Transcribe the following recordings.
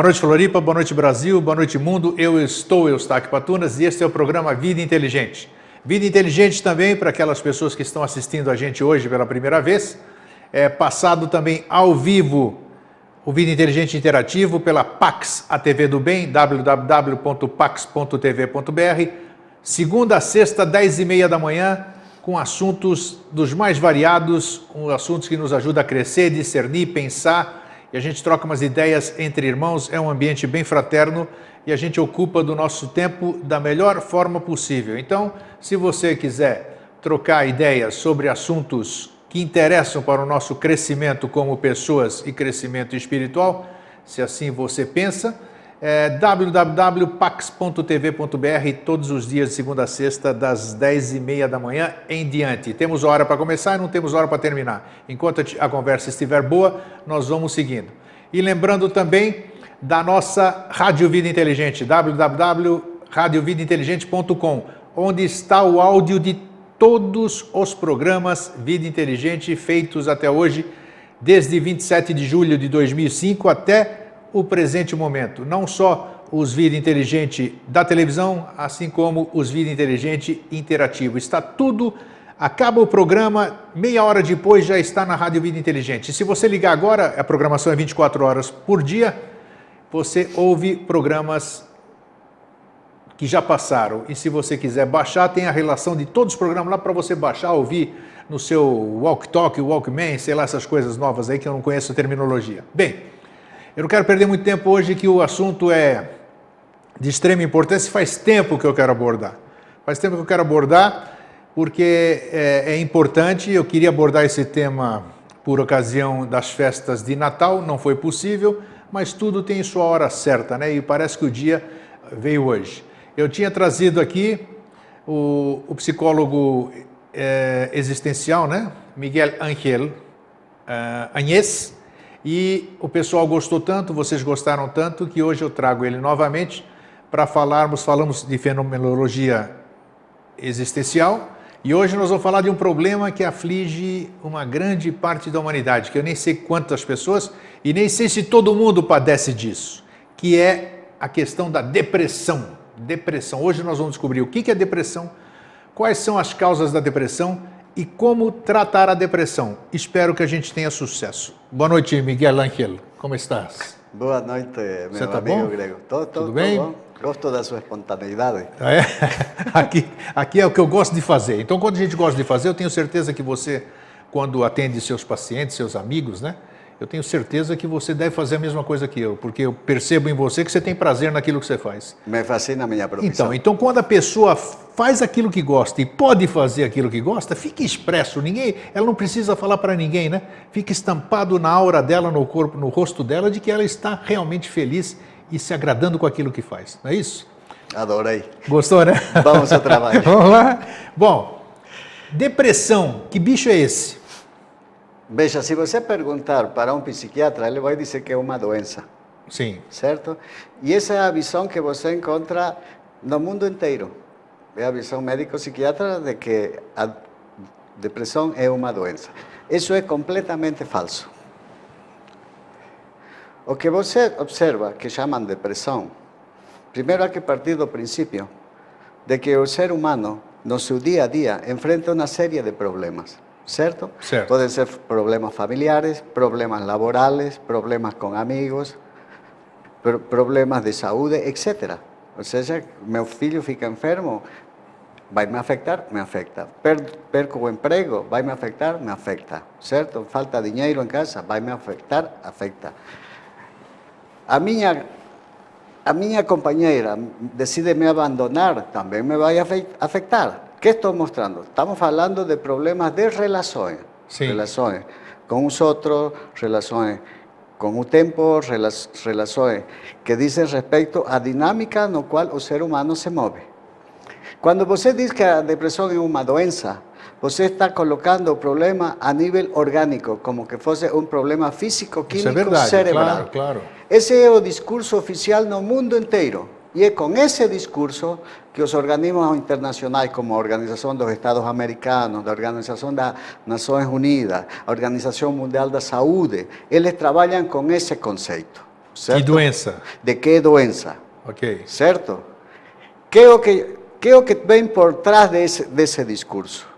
Boa noite, Floripa, boa noite, Brasil, boa noite, mundo. Eu estou Eustáquio Patunas e este é o programa Vida Inteligente. Vida Inteligente também, para aquelas pessoas que estão assistindo a gente hoje pela primeira vez, é passado também ao vivo o Vida Inteligente Interativo pela Pax, a TV do Bem, www.pax.tv.br, segunda a sexta, 10h30 da manhã, com assuntos dos mais variados, assuntos que nos ajudam a crescer, discernir, pensar, e a gente troca umas ideias entre irmãos, é um ambiente bem fraterno e a gente ocupa do nosso tempo da melhor forma possível. Então, se você quiser trocar ideias sobre assuntos que interessam para o nosso crescimento como pessoas e crescimento espiritual, se assim você pensa, é www.pax.tv.br, todos os dias de segunda a sexta, das 10h30 da manhã em diante. Temos hora para começar e não temos hora para terminar. Enquanto a conversa estiver boa, nós vamos seguindo. E lembrando também da nossa Rádio Vida Inteligente, www.radiovidainteligente.com, onde está o áudio de todos os programas Vida Inteligente feitos até hoje, desde 27 de julho de 2005 até o presente momento. Não só os Vida Inteligente da televisão, assim como os Vida Inteligente interativo. Está tudo, acaba o programa, meia hora depois já está na Rádio Vida Inteligente. Se você ligar agora, a programação é 24 horas por dia, você ouve programas que já passaram. E se você quiser baixar, tem a relação de todos os programas lá para você baixar, ouvir no seu walk-talk, walkman, sei lá, essas coisas novas aí que eu não conheço a terminologia. Bem, eu não quero perder muito tempo hoje, que o assunto é de extrema importância. Faz tempo que eu quero abordar. Faz tempo que eu quero abordar, porque é importante. Eu queria abordar esse tema por ocasião das festas de Natal, não foi possível, mas tudo tem sua hora certa, né? E parece que o dia veio hoje. Eu tinha trazido aqui o psicólogo existencial, né? Miguel Ángel Añez, e o pessoal gostou tanto, vocês gostaram tanto, que hoje eu trago ele novamente para falamos de fenomenologia existencial, e hoje nós vamos falar de um problema que aflige uma grande parte da humanidade, que eu nem sei quantas pessoas, e nem sei se todo mundo padece disso, que é a questão da depressão. Depressão. Hoje nós vamos descobrir o que é depressão, quais são as causas da depressão, e como tratar a depressão. Espero que a gente tenha sucesso. Boa noite, Miguel Ángel. Como estás? Boa noite, meu amigo Grego. Tudo bem? Bom? Gosto da sua espontaneidade. É? Aqui é o que eu gosto de fazer. Então, quando a gente gosta de fazer, eu tenho certeza que você, quando atende seus pacientes, seus amigos, né? Eu tenho certeza que você deve fazer a mesma coisa que eu, porque eu percebo em você que você tem prazer naquilo que você faz. Me fascina a minha profissão. Então quando a pessoa faz aquilo que gosta e pode fazer aquilo que gosta, fica expresso. Ela não precisa falar para ninguém, né? Fica estampado na aura dela, no corpo, no rosto dela, de que ela está realmente feliz e se agradando com aquilo que faz. Não é isso? Adorei. Gostou, né? Vamos ao trabalho. Vamos lá? Bom, depressão, que bicho é esse? Veja, se você perguntar para um psiquiatra, ele vai dizer que é uma doença. Sim. Certo? E essa é a visão que você encontra no mundo inteiro. É a visão médico-psiquiatra de que a depressão é uma doença. Isso é completamente falso. O que você observa, que chamam depressão, primeiro há que partir do princípio de que o ser humano, no seu dia a dia, enfrenta uma série de problemas. ¿Certo? Certo. Podem ser problemas familiares, problemas laborales, problemas com amigos, problemas de saúde, etc. Ou seja, meu filho fica enfermo, vai me afetar? Me afecta. Perco o emprego? Vai me afectar? Me afecta. Certo? Falta dinheiro em casa? Vai me afectar? Afecta. A minha companheira decide me abandonar? Também me vai afectar. ¿Qué estoy mostrando? Estamos hablando de problemas de relaciones. Sí. Relaciones con nosotros, relaciones con el tiempo, relaciones que dicen respecto a dinámica no cual el ser humano se mueve. Cuando você diz que a depressão é uma doença, você está colocando o problema a nível orgânico, como que fosse um problema físico, químico, cerebral. Claro. Esse é o discurso oficial no mundo inteiro. E é com esse discurso que os organismos internacionais, como a Organização dos Estados Americanos, a Organização das Nações Unidas, a Organização Mundial da Saúde, eles trabalham com esse conceito. certo? Que doença? De que doença, Ok. certo? Que é o que vem por trás desse discurso?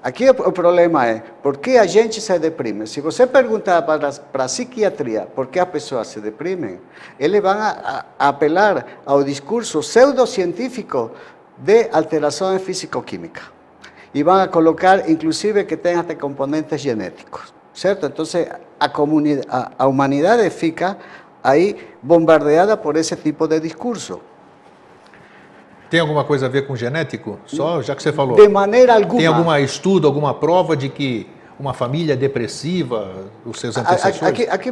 Aqui o problema é, por que a gente se deprime? Se você perguntar para a psiquiatria por que as pessoas se deprimem, eles vão a apelar ao discurso pseudocientífico de alterações físico-químicas. E vão a colocar, inclusive, que tem até componentes genéticos, certo? Então, a humanidade fica aí bombardeada por esse tipo de discurso. Tem alguma coisa a ver com genético? Só, já que você falou. De maneira alguma. Tem algum estudo, alguma prova de que uma família depressiva, os seus antecessores? Aqui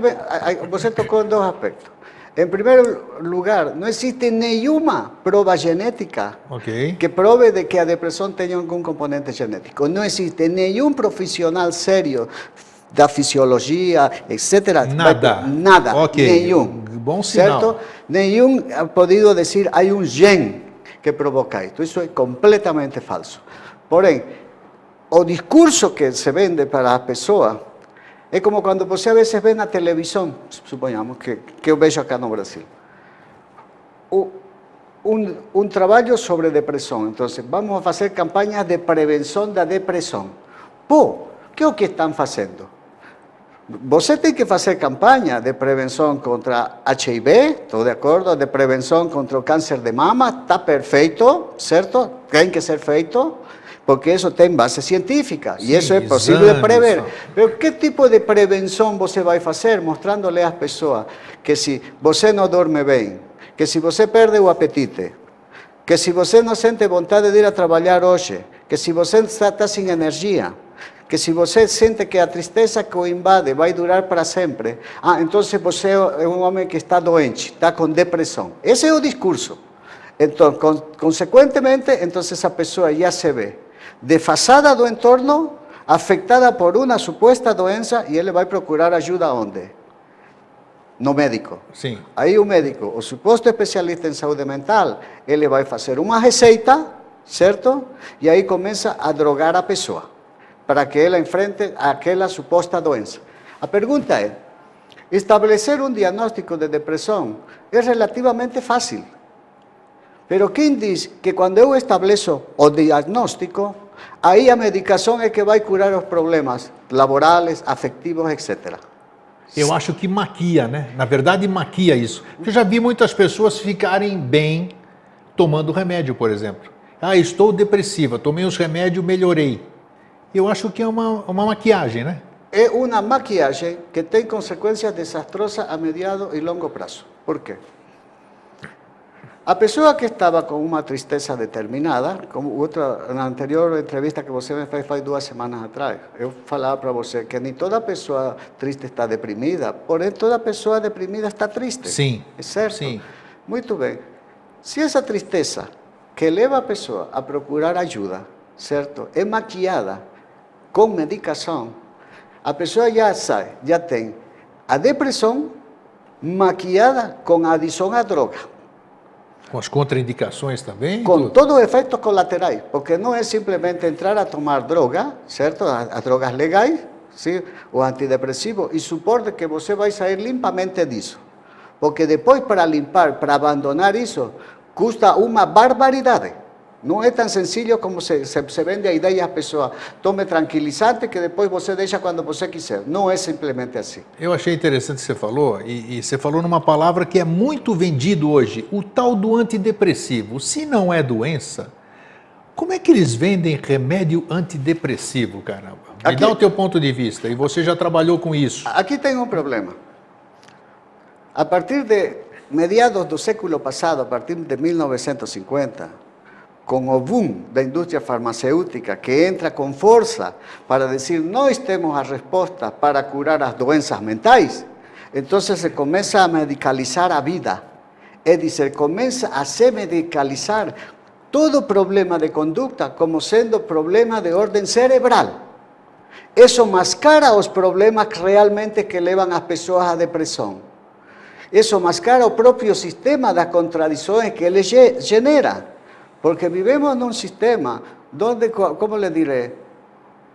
você tocou em dois aspectos. Em primeiro lugar, não existe nenhuma prova genética Ok. que prove de que a depressão tenha algum componente genético. Não existe nenhum profissional sério da fisiologia, etc. Nada. Nada. Ok. Nenhum. Bom sinal. Certo? Nenhum ha podido dizer hay um gen que provoca isto. Isso é completamente falso. Porém, o discurso que se vende para a pessoa é como quando você a vezes vê na televisão, suponhamos que eu vejo acá no Brasil, um trabalho sobre depressão. Então, vamos a fazer campanhas de prevenção da depressão. Pô, que é o que estão fazendo? Você tem que fazer campanha de prevenção contra HIV, estou de acordo, de prevenção contra o câncer de mama, está perfeito, certo? Tem que ser feito, porque isso tem base científica, e isso é possível de prever. Mas que tipo de prevenção você vai fazer? Mostrando-lhe às pessoas que se você não dorme bem, que se você perde o apetite, que se você não sente vontade de ir a trabalhar hoje, que se você está sem energia, que se você sente que a tristeza que o invade vai durar para sempre, então você é um homem que está doente, está com depressão. Esse é o discurso. Então, consequentemente, então essa pessoa já se vê desfasada do entorno, afetada por uma suposta doença, e ele vai procurar ajuda onde? No médico. Sim. Aí o médico, o suposto especialista em saúde mental, ele vai fazer uma receita, certo? E aí começa a drogar a pessoa, para que ela enfrente aquela suposta doença. A pergunta é, estabelecer um diagnóstico de depressão é relativamente fácil. Pero quem diz que quando eu estabeleço o diagnóstico, aí a medicação é que vai curar os problemas laborais, afetivos, etc. Eu acho que maquia, né? Na verdade, maquia isso. Eu já vi muitas pessoas ficarem bem tomando remédio, por exemplo. Estou depressiva, tomei os remédios, melhorei. Eu acho que é uma maquiagem, né? É uma maquiagem que tem consequências desastrosas a mediado e longo prazo. Por quê? A pessoa que estava com uma tristeza determinada, como na anterior entrevista que você me fez faz 2 semanas atrás, eu falava para você que nem toda pessoa triste está deprimida, porém toda pessoa deprimida está triste. Sim. É certo? Sim. Muito bem. Se essa tristeza que leva a pessoa a procurar ajuda, certo, é maquiada com medicação, a pessoa já sabe, já tem a depressão maquiada com a adição à droga. Com as contraindicações também? Com todos os efeitos colaterais, porque não é simplesmente entrar a tomar droga, certo? As drogas legais, sim? O antidepressivo, e supor que você vai sair limpamente disso. Porque depois, para limpar, para abandonar isso, custa uma barbaridade. Não é tão sencillo como se vende a ideia às pessoas. Tome tranquilizante que depois você deixa quando você quiser. Não é simplesmente assim. Eu achei interessante o que você falou, e você falou numa palavra que é muito vendido hoje, o tal do antidepressivo. Se não é doença, como é que eles vendem remédio antidepressivo, caramba? Me dá o teu ponto de vista, e você já trabalhou com isso. Aqui tem um problema. A partir de mediados do século passado, a partir de 1950, com o boom da indústria farmacêutica que entra com força para dizer nós temos a resposta para curar as doenças mentais, então se começa a medicalizar a vida. É dizer, começa a se medicalizar todo problema de conduta como sendo problema de ordem cerebral. Isso mascara os problemas realmente que levam as pessoas à depressão. Isso mascara o próprio sistema das contradições que ele genera. Porque vivemos num sistema onde, como lhe direi,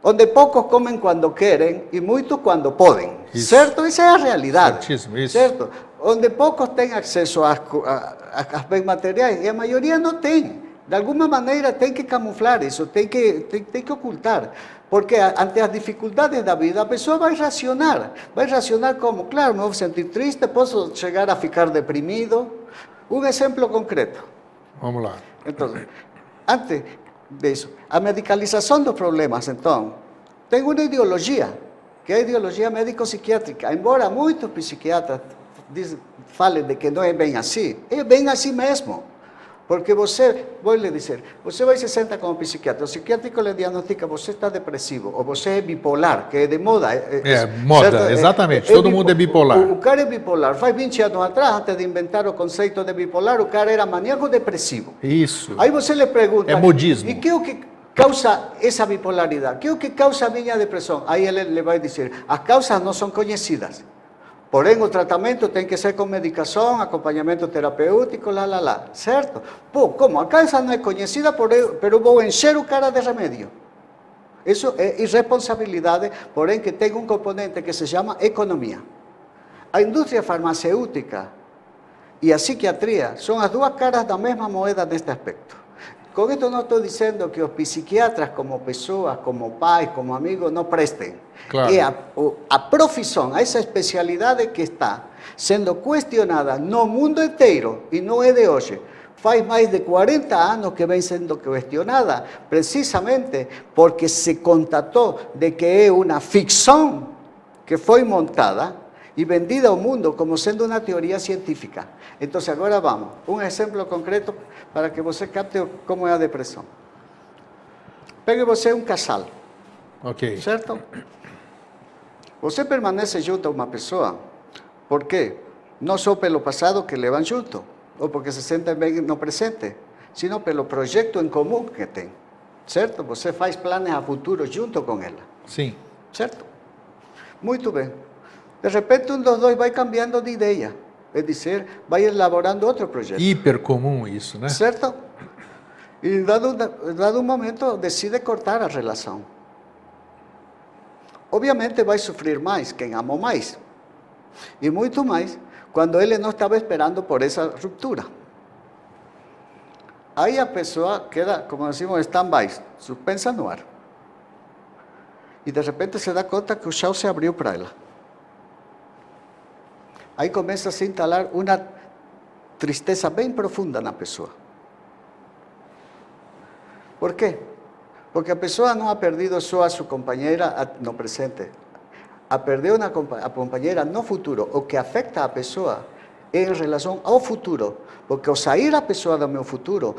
onde poucos comem quando querem e muitos quando podem. Isso. Certo? Essa é a realidade. Certíssimo, isso. Certo? onde poucos têm acesso às bens materiais e a maioria não tem. De alguma maneira tem que camuflar isso, tem que ocultar. Porque ante as dificuldades da vida, a pessoa vai racionar. Vai racionar como? Claro, me vou sentir triste, posso chegar a ficar deprimido. Um exemplo concreto. Vamos lá. Então, antes disso, a medicalização dos problemas, então, tem uma ideologia, que é a ideologia médico-psiquiátrica. Embora muitos psiquiatras falem de que não é bem assim, é bem assim mesmo. Porque você, vou lhe dizer, você vai e se senta com o psiquiatra, o psiquiátrico lhe diagnostica, você está depressivo, ou você é bipolar, que é de moda. Moda, certo? exatamente, todo mundo é bipolar. O cara é bipolar, faz 20 anos atrás, antes de inventar o conceito de bipolar, o cara era maníaco depressivo. Isso. Aí você lhe pergunta, é modismo. E que é o que causa essa bipolaridade? Que é o que causa a minha depressão? Aí ele lhe vai dizer, as causas não são conhecidas. Porém, o tratamento tem que ser com medicação, acompanhamento terapêutico, certo? Pô, como? A causa não é conhecida, pero vou encher o cara de remédio. Isso é irresponsabilidade, porém que tem um componente que se chama economia. A indústria farmacêutica e a psiquiatria são as duas caras da mesma moeda neste aspecto. Com isto não estou dizendo que os psiquiatras, como pessoas, como pais, como amigos, não prestem. Claro. É a profissão, essa especialidade que está sendo questionada no mundo inteiro, e não é de hoje. Faz mais de 40 anos que vem sendo questionada, precisamente porque se constatou de que é uma ficção que foi montada e vendida ao mundo como sendo uma teoria científica. Então, agora vamos. Um exemplo concreto para que você capte como é a depressão. Pegue você um casal. Ok. Certo? Você permanece junto a uma pessoa, por quê? Não só pelo passado que levam junto, ou porque se sentem bem no presente, sino pelo projeto em comum que tem. Certo? Você faz planos a futuro junto com ela. Sim. Certo? Muito bem. De repente, um dos dois vai cambiando de ideia, é dizer, vai elaborando outro projeto. Hiper comum isso, né? Certo? E dado um momento, decide cortar a relação. Obviamente vai sofrer mais quem amou mais. E muito mais quando ele não estava esperando por essa ruptura. Aí a pessoa queda, como decimos, stand-by, suspensa no ar. E de repente se dá conta que o chão se abriu para ela. Aí começa a se instalar uma tristeza bem profunda na pessoa. Por quê? Porque a pessoa não ha perdido só a sua companheira no presente, a perder a companheira no futuro. O que afeta a pessoa é em relação ao futuro, porque ao sair a pessoa do meu futuro,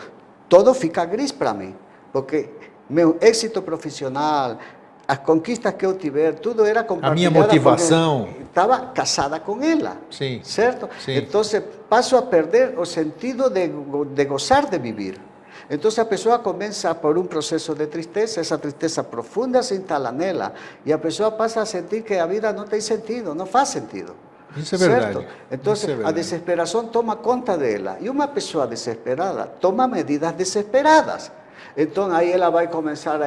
todo fica gris para mim, porque meu êxito profissional, as conquistas que eu tiver, tudo era compartilhado. A minha motivação. Estava casada com ela. Sim. Certo? Sim. Então, passo a perder o sentido de gozar de viver. Então, a pessoa começa por um processo de tristeza, essa tristeza profunda se instala nela, e a pessoa passa a sentir que a vida não tem sentido, não faz sentido. Isso é verdade. Certo? Então, Isso é verdade. a desesperação toma conta dela, e uma pessoa desesperada toma medidas desesperadas. Então, aí ela vai começar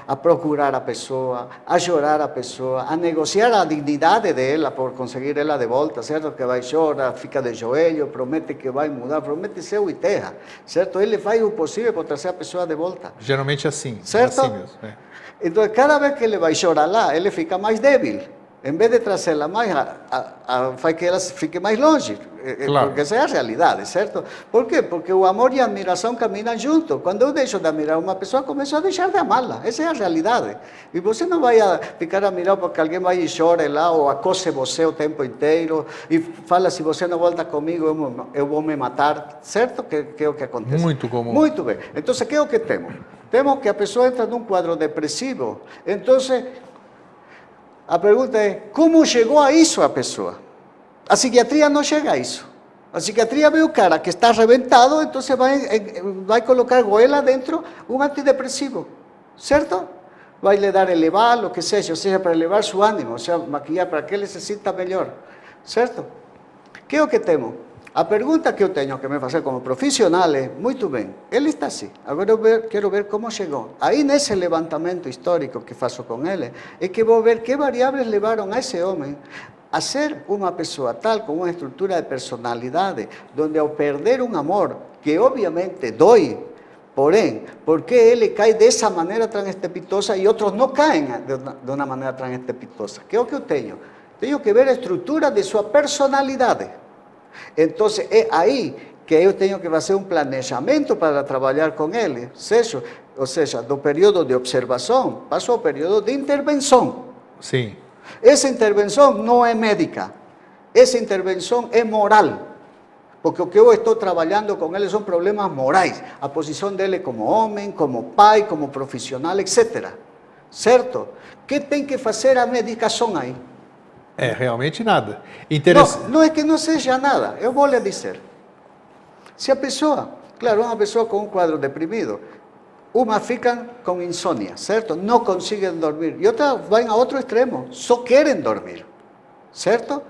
a procurar a pessoa, a chorar a pessoa, a negociar a dignidade dela por conseguir ela de volta, certo? Que vai chorar, fica de joelho, promete que vai mudar, promete céu e terra, certo? Ele faz o possível para trazer a pessoa de volta. Geralmente é assim. Certo? É assim mesmo. É. Então, cada vez que ele vai chorar lá, ele fica mais débil. Em vez de trazê-la mais, faz que ela fique mais longe. Claro. Porque essa é a realidade, certo? Por quê? Porque o amor e a admiração caminham juntos. Quando eu deixo de admirar uma pessoa, começo a deixar de amá-la. Essa é a realidade. E você não vai ficar admirado porque alguém vai e chora lá, ou acose você o tempo inteiro, e fala, se você não volta comigo, eu vou me matar. Certo? Que é o que acontece. Muito comum. Muito bem. Então, que é o que temos? Temos que a pessoa entra num quadro depressivo. Então, a pergunta é, como chegou a isso a pessoa? A psiquiatria não chega a isso. A psiquiatria vê o cara que está arrebentado, então vai colocar goela dentro um antidepressivo, certo? Vai lhe dar elevar, o que seja, ou seja, para elevar seu ânimo, ou seja, maquiar para que ele se sinta melhor, certo? Que é o que temos? A pergunta que eu tenho que me fazer como profissional é, muito bem, ele está assim, agora quero ver como chegou. Aí nesse levantamento histórico que faço com ele, é que vou ver que variáveis levaram a esse homem a ser uma pessoa tal, com uma estrutura de personalidade, onde ao perder um amor, que obviamente dói, porém, por que ele cai dessa maneira tão estrepitosa e outros não caem de uma maneira tão estrepitosa? Que é o que eu tenho? Tenho que ver a estrutura de sua personalidade. Então, é aí que eu tenho que fazer um planejamento para trabalhar com ele. Ou seja, do período de observação, passo ao período de intervenção. Sim. Essa intervenção não é médica, essa intervenção é moral. Porque o que eu estou trabalhando com ele são problemas morais. A posição dele como homem, como pai, como profissional, etc. Certo? O que tem que fazer a medicação aí? É, realmente nada. Não é que não seja nada, eu vou lhe dizer. Se a pessoa, claro, uma pessoa com um quadro deprimido, uma fica com insônia, certo? Não conseguem dormir. E outra vai a outro extremo, só querem dormir, certo?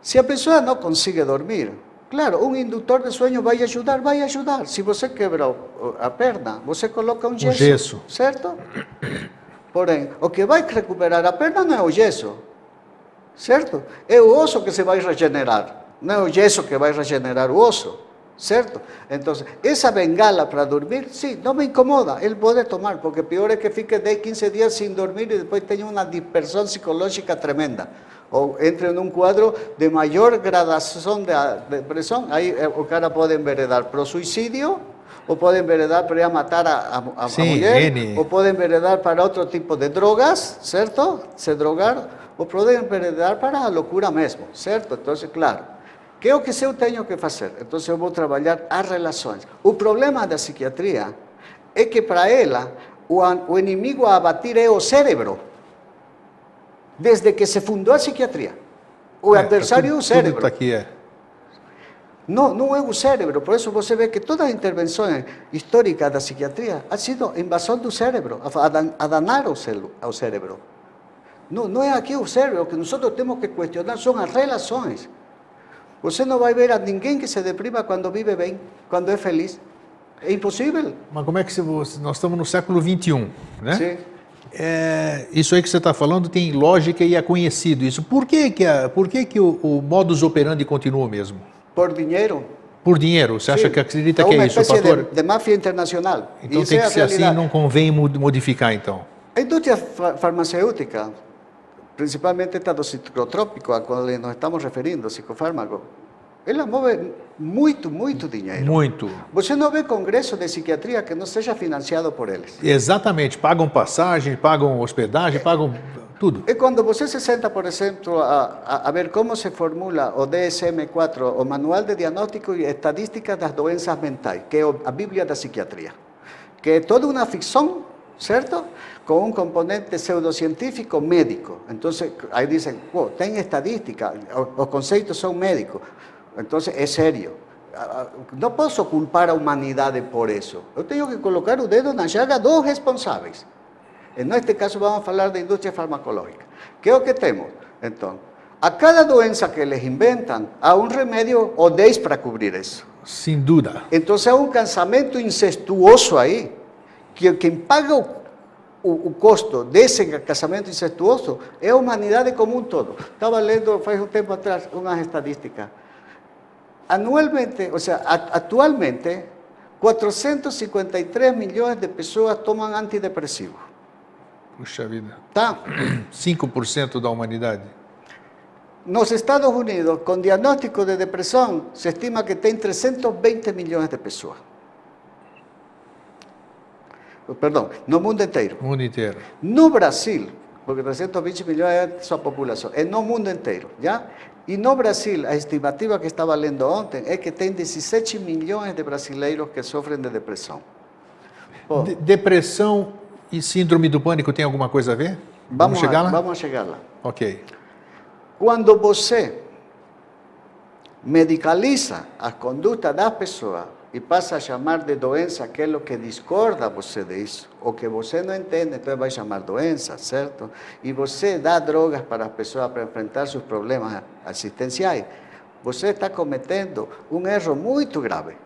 Se a pessoa não consegue dormir, claro, um indutor de sonho vai ajudar, vai ajudar. Se você quebrou a perna, você coloca um gesso, certo? Porém, o que vai recuperar a perna não é o gesso, certo? É o osso que se vai regenerar, não é o gesso que vai regenerar o osso, certo? Então, essa bengala para dormir, sim, não me incomoda, ele pode tomar, porque pior é que fique 10, 15 dias sem dormir e depois tenha uma dispersão psicológica tremenda. Ou entre num quadro de maior gradação de depressão, aí o cara pode enveredar para o suicídio, ou pode enveredar para ir a matar a mulher, ou pode enveredar para outro tipo de drogas, certo? Se drogar, ou pode enveredar para a loucura mesmo, certo? Então, claro, que é o que eu tenho que fazer? Então, eu vou trabalhar as relações. O problema da psiquiatria é que para ela, o inimigo a abatir é o cérebro. Desde que se fundou a psiquiatria. O adversário é o cérebro. Tudo aqui é. Não é o cérebro. Por isso você vê que todas as intervenções históricas da psiquiatria han sido invasão do cérebro, a danar ao cérebro. Não é aqui o cérebro. O que nós temos que questionar são as relações. Você não vai ver a ninguém que se deprima quando vive bem, quando é feliz. É impossível. Mas como é que nós estamos no século XXI, né? Sim. Isso aí que você está falando tem lógica e é conhecido isso. Por que o modus operandi continua mesmo? Por dinheiro. Por dinheiro? Você acha que acredita que é isso? É uma espécie de máfia internacional. Então tem que ser assim, não convém modificar então? A indústria farmacêutica, principalmente esta do psicotrópico, a qual nós estamos referindo, psicofármaco, ela move muito dinheiro. Muito. Você não vê congresso de psiquiatria que não seja financiado por eles. Exatamente. Pagam passagem, pagam hospedagem, pagam tudo. E quando você se senta, por exemplo, a ver como se formula o DSM-4, o Manual de Diagnóstico e Estadística das Doenças Mentais, que é a Bíblia da Psiquiatria, que é toda uma ficção, certo? Com um componente pseudocientífico médico. Então, aí dizem, tem estadística, os conceitos são médicos. Então, é sério. Não posso culpar a humanidade por isso. Eu tenho que colocar o dedo na llaga dos responsáveis. Neste caso, vamos falar da indústria farmacológica. Que é o que temos? Então, a cada doença que eles inventam, há um remédio ou 10 para cobrir isso. Sem dúvida. Então, há um casamento incestuoso aí, que quem paga o custo desse casamento incestuoso é a humanidade como um todo. Estava lendo, faz um tempo atrás, umas estatísticas. Anualmente, o sea, atualmente, 453 milhões de pessoas tomam antidepressivos. Puxa vida. Tá? 5% da humanidade. Nos Estados Unidos, com diagnóstico de depressão, se estima que tem 320 milhões de pessoas. Perdão, no mundo inteiro. No mundo inteiro. No Brasil, porque 320 milhões é sua população, é no mundo inteiro, já? E no Brasil, a estimativa que estava lendo ontem é que tem 17 milhões de brasileiros que sofrem de depressão. Depressão e síndrome do pânico tem alguma coisa a ver? Vamos chegar lá? Vamos chegar lá. Ok. Quando você medicaliza a conduta das pessoas e passa a chamar de doença aquilo que discorda você disso, ou que você não entende, então vai chamar doença, certo? E você dá drogas para as pessoas para enfrentar seus problemas existenciais. você está cometendo um erro muito grave,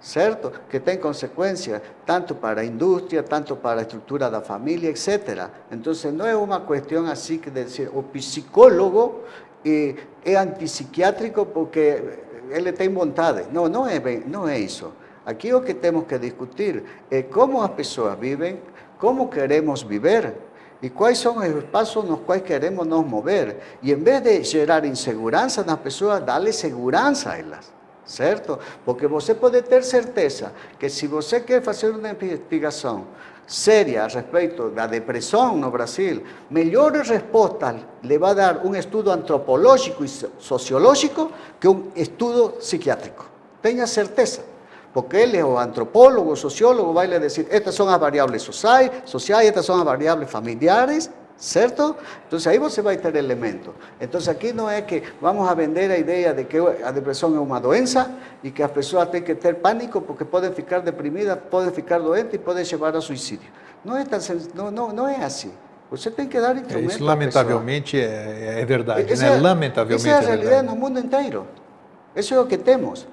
certo? Que tem consequências tanto para a indústria, tanto para a estrutura da família, etc. Então, não é uma questão assim que dizer o psicólogo é antipsiquiátrico porque ele tem vontade. Não, não é isso. Aqui o que temos que discutir é como as pessoas vivem, como queremos viver e quais são os espaços nos quais queremos nos mover. E em vez de gerar insegurança nas pessoas, dá-lhe segurança a elas, certo? Porque você pode ter certeza que se você quer fazer uma investigação séria a respeito da depressão no Brasil, melhores respostas lhe vai dar um estudo antropológico e sociológico que um estudo psiquiátrico. Tenha certeza. Porque ele, o antropólogo, o sociólogo, vai lhe dizer, estas são as variáveis sociais, estas são as variáveis familiares, certo? Então, aí você vai ter elementos. Então, aqui não é que vamos a vender a ideia de que a depressão é uma doença e que as pessoas têm que ter pânico porque podem ficar deprimidas, podem ficar doentes e podem levar a suicídio. Não é assim. Você tem que dar instrumentos. Isso, lamentavelmente, é verdade, né? Lamentavelmente essa é a realidade no mundo inteiro. Isso é o que temos.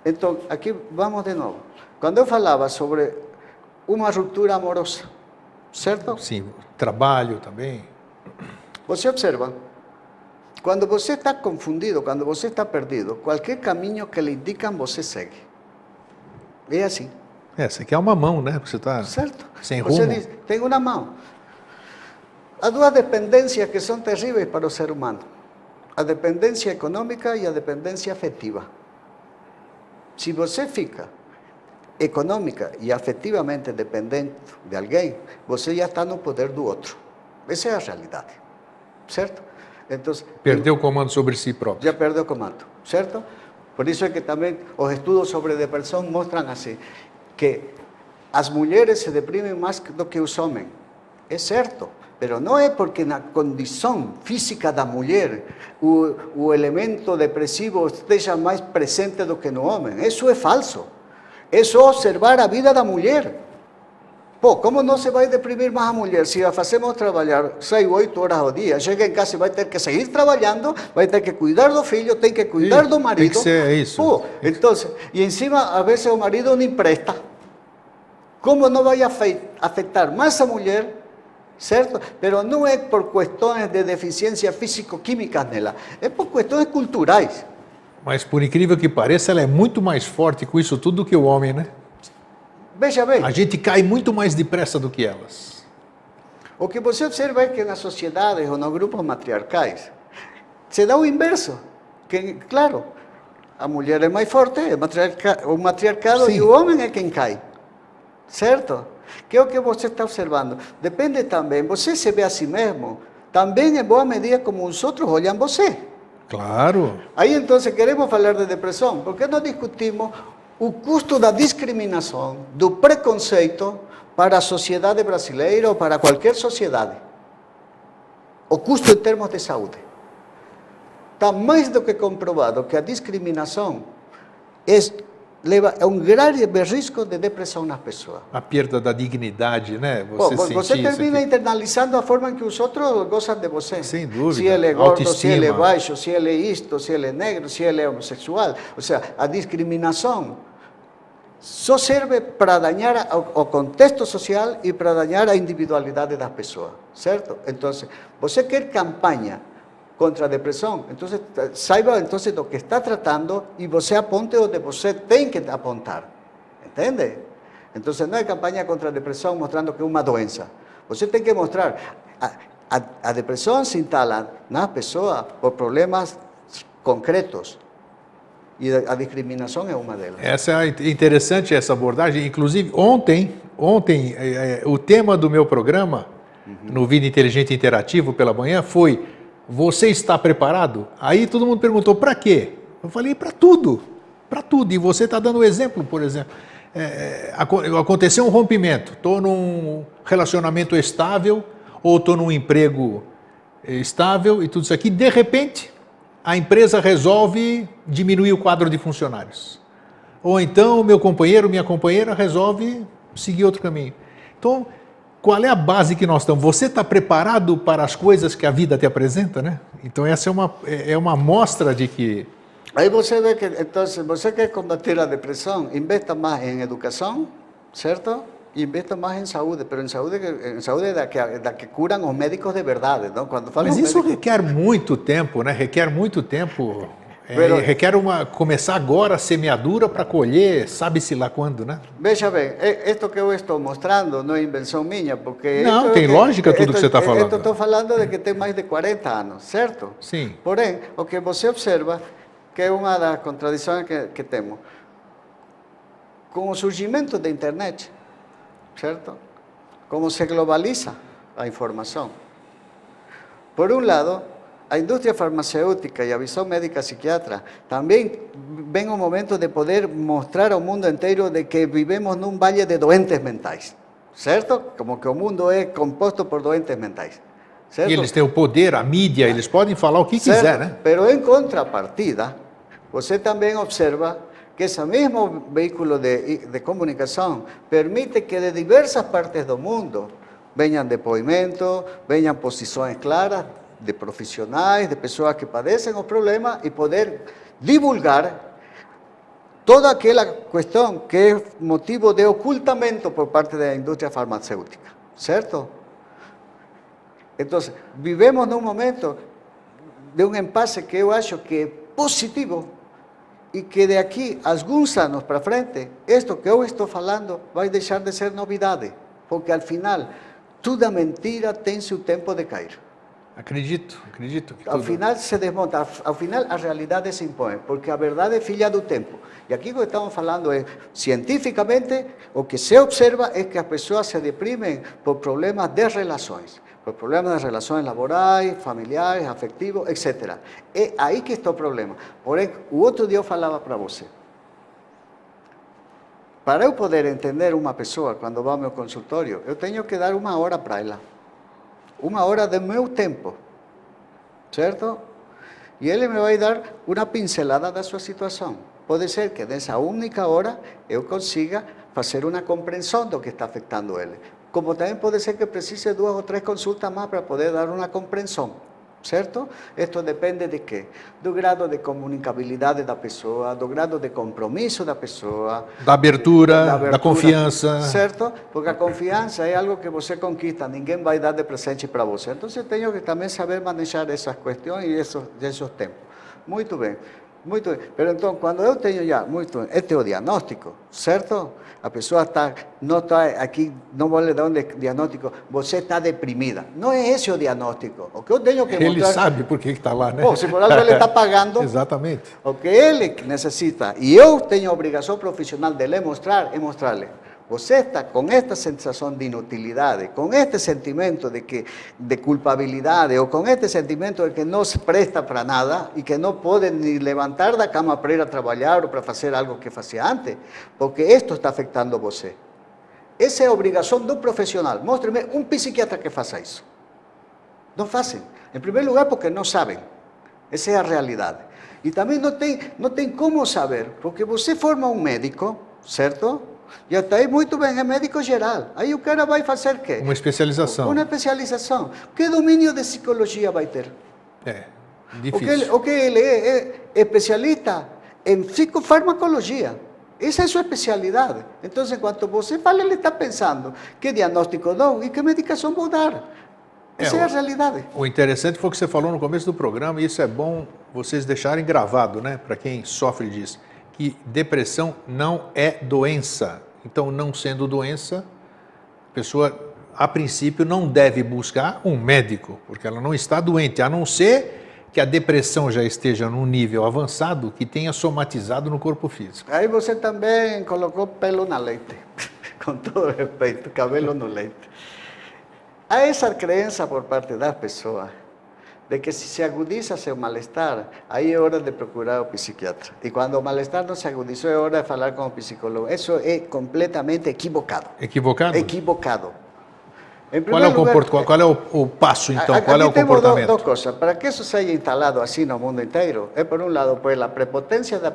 Então, aqui vamos de novo. Quando eu falava sobre uma ruptura amorosa, certo? Sim, trabalho também. Você observa, quando você está confundido, quando você está perdido, qualquer caminho que lhe indicam, você segue. É assim. Você quer uma mão, né? Você está sem rumo. Você diz, tem uma mão. Há duas dependências que são terríveis para o ser humano. A dependência econômica e a dependência afetiva. Se você fica econômica e afetivamente dependente de alguém, você já está no poder do outro. Essa é a realidade, certo? Então, perdeu o comando sobre si próprio. Já perdeu o comando, certo? Por isso é que também os estudos sobre depressão mostram assim, que as mulheres se deprimem mais do que os homens. É certo. Pero não é porque na condição física da mulher o elemento depressivo esteja mais presente do que no homem. Isso é falso. É só observar a vida da mulher. Pô, como não se vai deprimir mais a mulher? Se a fazemos trabalhar 6, 8 horas ao dia, chega em casa e vai ter que seguir trabalhando, vai ter que cuidar do filho, tem que cuidar do marido. Tem que ser isso. Pô, então, e encima, a vezes o marido não empresta. Como não vai afetar mais a mulher? Certo? Pero não é por questões de deficiência físico-química nela, é por questões culturais. Mas, por incrível que pareça, ela é muito mais forte com isso tudo do que o homem, né? Veja bem. A gente cai muito mais depressa do que elas. O que você observa é que nas sociedades ou nos grupos matriarcais se dá o inverso. Que, claro, a mulher é mais forte, é o matriarcado, Sim. E o homem é quem cai. Certo? Que é o que você está observando. Depende também, você se vê a si mesmo, também em boa medida como os outros olham você. Claro. Aí então queremos falar de depressão, porque nós discutimos o custo da discriminação, do preconceito para a sociedade brasileira ou para qualquer sociedade. O custo em termos de saúde. Está mais do que comprovado que a discriminação leva a um grave risco de depressão nas pessoas. A perda da dignidade, né? Você termina internalizando a forma em que os outros gozam de você. Sem dúvida. Se ele é gordo, Autoestima. se ele é baixo, se ele é isto, se ele é negro, se ele é homossexual. Ou seja, a discriminação só serve para dañar o contexto social e para dañar a individualidade das pessoas, certo? Então, você quer campanha contra a depressão, então saiba então do que está tratando e você aponte onde você tem que apontar, entende? Então não é campanha contra a depressão mostrando que é uma doença. Você tem que mostrar a depressão se instala na pessoa por problemas concretos e a discriminação é uma delas. Essa é interessante essa abordagem. Inclusive ontem o tema do meu programa no Vida Inteligente Interativo pela manhã foi: você está preparado? Aí todo mundo perguntou, para quê? Eu falei, para tudo. E você está dando um exemplo, por exemplo. Aconteceu um rompimento, estou num relacionamento estável, ou estou num emprego estável e tudo isso aqui. De repente, a empresa resolve diminuir o quadro de funcionários. Ou então, o meu companheiro, minha companheira resolve seguir outro caminho. Então, qual é a base que nós estamos? Você está preparado para as coisas que a vida te apresenta, né? Então essa é uma mostra de que Aí você vê que, então, você quer combater a depressão, investa mais em educação, certo? E investa mais em saúde, pero em saúde da que curam os médicos de verdade, não? Quando falam Mas isso médicos... requer muito tempo, né? Requer muito tempo. Pero, Requer começar agora a semeadura para colher, sabe-se lá quando, né? veja bem, isto que eu estou mostrando não é invenção minha, porque... Não, tem lógica tudo que você está falando. Eu estou falando de que tem mais de 40 anos, certo? Sim. Porém, o que você observa, que é uma das contradições que temos, com o surgimento da internet, certo? Como se globaliza a informação. Por um lado, a indústria farmacêutica e a visão médica psiquiatra também vem o momento de poder mostrar ao mundo inteiro de que vivemos num vale de doentes mentais, certo? Como que o mundo é composto por doentes mentais, certo? E eles têm o poder, a mídia, eles podem falar o que quiser, né? Pero em contrapartida, você também observa que esse mesmo veículo de comunicação permite que de diversas partes do mundo venham depoimentos, venham posições claras de profissionais, de pessoas que padecem o problema e poder divulgar toda aquela questão que é motivo de ocultamento por parte da indústria farmacêutica, certo? Então, vivemos num momento de um impasse que eu acho que é positivo e que de aqui a alguns anos para frente, isto que eu estou falando vai deixar de ser novidade, porque al final toda mentira tem seu tempo de cair. Acredito. Ao final se desmonta, ao final a realidade se impõe, porque a verdade é filha do tempo. E aqui o que estamos falando é, cientificamente, o que se observa é que as pessoas se deprimem por problemas de relações, por problemas de relações laborais, familiares, afetivos, etc. É aí que está o problema. Porém, o outro dia eu falava para você, para eu poder entender uma pessoa quando vai ao meu consultório, eu tenho que dar 1 hora para ela. 1 hora do meu tempo, certo? E ele me vai dar uma pincelada da sua situação. Pode ser que nessa única hora eu consiga fazer uma compreensão do que está afetando ele. Como também pode ser que precise 2 ou 3 consultas mais para poder dar uma compreensão, certo? Isto depende de quê? Do grado de comunicabilidade da pessoa, do grado de compromisso da pessoa. Da abertura, da confiança. Certo? Porque a confiança é algo que você conquista, ninguém vai dar de presente para você. Então, eu tenho que também saber manejar essas questões e esses tempos. Muito bem. Muito bem. Pero então, quando eu tenho já, este é o diagnóstico, certo? A pessoa não está aqui, não vou lhe dar um diagnóstico, você está deprimida. Não é esse o diagnóstico. O que eu tenho que mostrar... Ele sabe por que está lá, né? Bom, se por algo ele está pagando... Exatamente. O que ele necessita, e eu tenho a obrigação profissional de lhe mostrar, é mostrar-lhe. Você está com esta sensação de inutilidade, com este sentimento de culpabilidade, ou com este sentimento de que não se presta para nada e que não pode nem levantar da cama para ir a trabalhar ou para fazer algo que fazia antes, porque isto está afetando você. Essa é a obrigação do profissional. Mostre-me um psiquiatra que faça isso. Não fazem. Em primeiro lugar, porque não sabem. Essa é a realidade. E também não tem como saber, porque você forma um médico, certo? E até aí, muito bem, é médico geral. Aí o cara vai fazer o quê? Uma especialização. Uma especialização. Que domínio de psicologia vai ter? É, difícil. O que ele é especialista em psicofarmacologia. Essa é a sua especialidade. Então, enquanto você fala, ele está pensando que diagnóstico dou e que medicação vou dar. Essa é a realidade. O interessante foi o que você falou no começo do programa, e isso é bom vocês deixarem gravado, né? Para quem sofre disso, que depressão não é doença. Então, não sendo doença, a pessoa, a princípio, não deve buscar um médico, porque ela não está doente, a não ser que a depressão já esteja num nível avançado que tenha somatizado no corpo físico. Aí você também colocou pelo na leite, com todo respeito, cabelo no leite. Há essa crença por parte das pessoas de que se agudiza seu mal-estar, aí é hora de procurar o psiquiatra. E quando o mal-estar não se agudizou, é hora de falar com o psicólogo. Isso é completamente equivocado. Equivocado? Equivocado. Qual é o passo, então? Qual é o comportamento? Temos duas coisas. Para que isso seja instalado assim no mundo inteiro, é por um lado pela prepotência da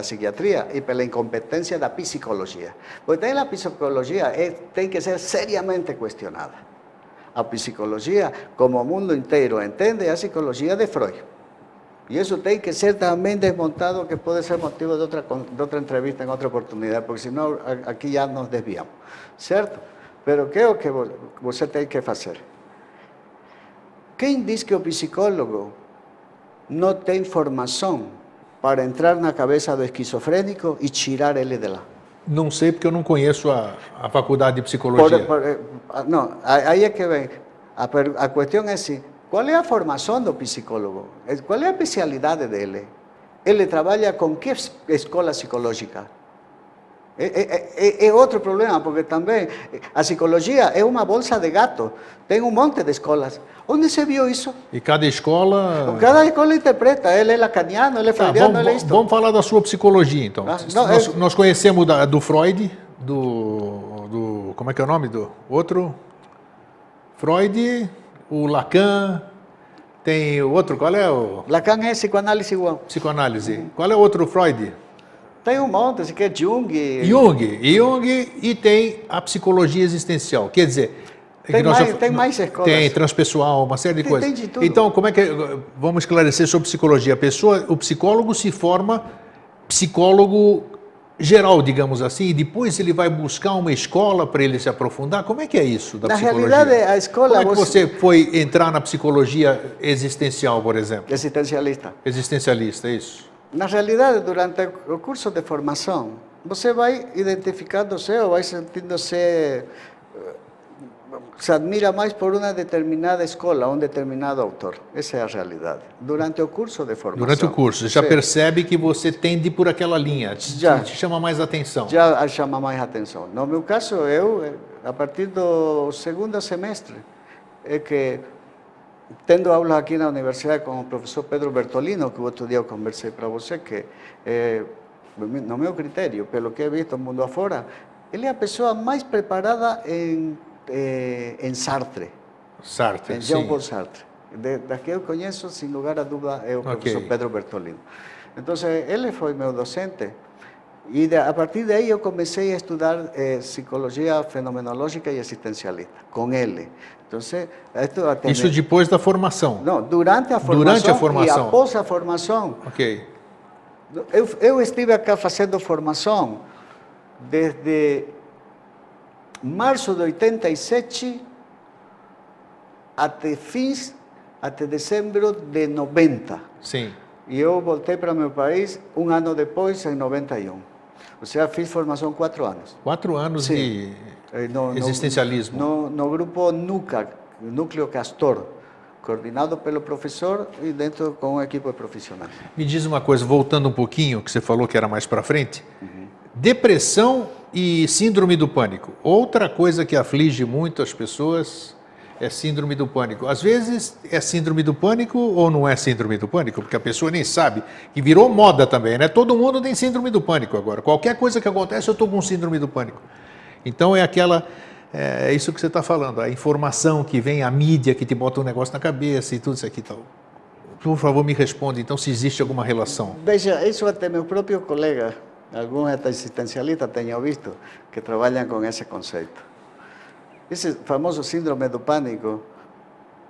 psiquiatria e pela incompetência da psicologia. Porque também a psicologia tem que ser seriamente questionada. A psicologia, como o mundo inteiro entende, é a psicologia de Freud. Y eso tiene que ser también desmontado, que puede ser motivo de otra entrevista en otra oportunidad, porque si no, aquí ya nos desviamos, ¿cierto? Pero ¿qué es lo que usted tiene que hacer? Quem diz que o psicólogo não tem formação para entrar na cabeça do esquizofrênico e tirar ele de lá? Não sei porque eu não conheço a faculdade de psicologia. Não, aí é que vem. A questão é assim, qual é a formação do psicólogo? Qual é a especialidade dele? Ele trabalha com que escola psicológica? É outro problema, porque também a psicologia é uma bolsa de gato, tem um monte de escolas. Onde se viu isso? E cada escola... Cada escola interpreta, ele é lacaniano, ele é freudiano, ele é isto. Vamos falar da sua psicologia, então. Nós conhecemos do Freud, como é que é o nome do outro? Freud, o Lacan, tem o outro, qual é o... Lacan é psicoanálise igual. Psicoanálise. Qual é o outro Freud? Tem um monte, que é Jung. Jung, e tem a psicologia existencial. Quer dizer, tem mais escolas. Tem transpessoal, uma série de coisas. Tem de tudo. Então, como é que vamos esclarecer sobre psicologia? O psicólogo se forma psicólogo geral, digamos assim, e depois ele vai buscar uma escola para ele se aprofundar. Como é que é isso da psicologia? Na realidade, a escola... Como é que você foi entrar na psicologia existencial, por exemplo? Existencialista. Existencialista, isso. Na realidade, durante o curso de formação, você vai identificando-se ou vai sentindo-se... Se admira mais por uma determinada escola, um determinado autor. Essa é a realidade. Durante o curso de formação. Durante o curso, você já percebe que você tende por aquela linha, te chama mais atenção. Já chama mais atenção. No meu caso, eu, a partir do segundo semestre, é que, tendo aulas aqui na universidade com o professor Pedro Bertolino, que o outro dia eu conversei para você, que, no meu critério, pelo que he visto no mundo afora, ele é a pessoa mais preparada em Sartre. Sartre, em Jean-Paul Sartre. Das que eu conheço, sem lugar a dúvida, é o professor Pedro Bertolino. Então, ele foi meu docente. E a partir daí eu comecei a estudar psicologia fenomenológica e existencialista, com ele. Então, isso depois da formação? Não, durante a formação e após a formação. Ok. Eu estive acá fazendo formação desde março de 87 até dezembro de 90. Sim. E eu voltei para meu país um ano depois, em 91. Ou seja, fiz formação 4 anos. 4 anos de existencialismo. No grupo NUCA, Núcleo Castor, coordenado pelo professor e dentro com uma equipe profissional. Me diz uma coisa, voltando um pouquinho, que você falou que era mais para frente. Depressão e síndrome do pânico. Outra coisa que aflige muito as pessoas é síndrome do pânico. Às vezes é síndrome do pânico ou não é síndrome do pânico, porque a pessoa nem sabe. E virou moda também, né? Todo mundo tem síndrome do pânico agora. Qualquer coisa que acontece, eu estou com síndrome do pânico. Então é isso que você está falando, a informação que vem, a mídia que te bota um negócio na cabeça e tudo isso aqui e tal. Por favor, me responda, então, se existe alguma relação. Veja, isso até meu próprio colega, alguns existencialistas tenho visto, que trabalham com esse conceito. Esse famoso síndrome do pânico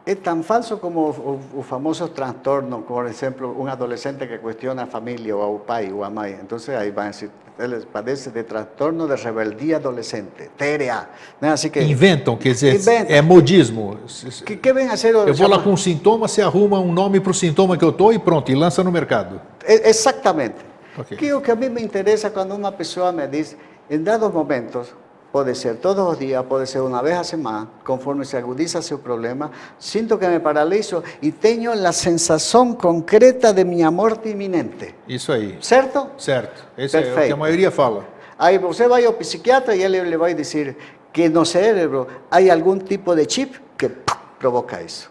é tão falso como o famoso transtorno, por exemplo, um adolescente que questiona a família, ou ao pai, ou à mãe. Então, aí vai dizer, ele padece de transtorno de rebeldia adolescente, TRA. Né? Assim que, inventam, quer dizer, é modismo. Que vem a ser eu vou lá com um sintoma, você arruma um nome para o sintoma que eu estou e pronto, e lança no mercado. Exatamente. Okay. Que é o que a mim me interessa quando uma pessoa me diz, em dados momentos, pode ser todos os dias, pode ser uma vez a semana, conforme se agudiza seu problema, sinto que me paraliso e tenho a sensação concreta de minha morte iminente. Isso aí. Certo? Certo. Isso é o que a maioria fala. Aí você vai ao psiquiatra e ele lhe vai dizer que no cérebro há algum tipo de chip que provoca isso.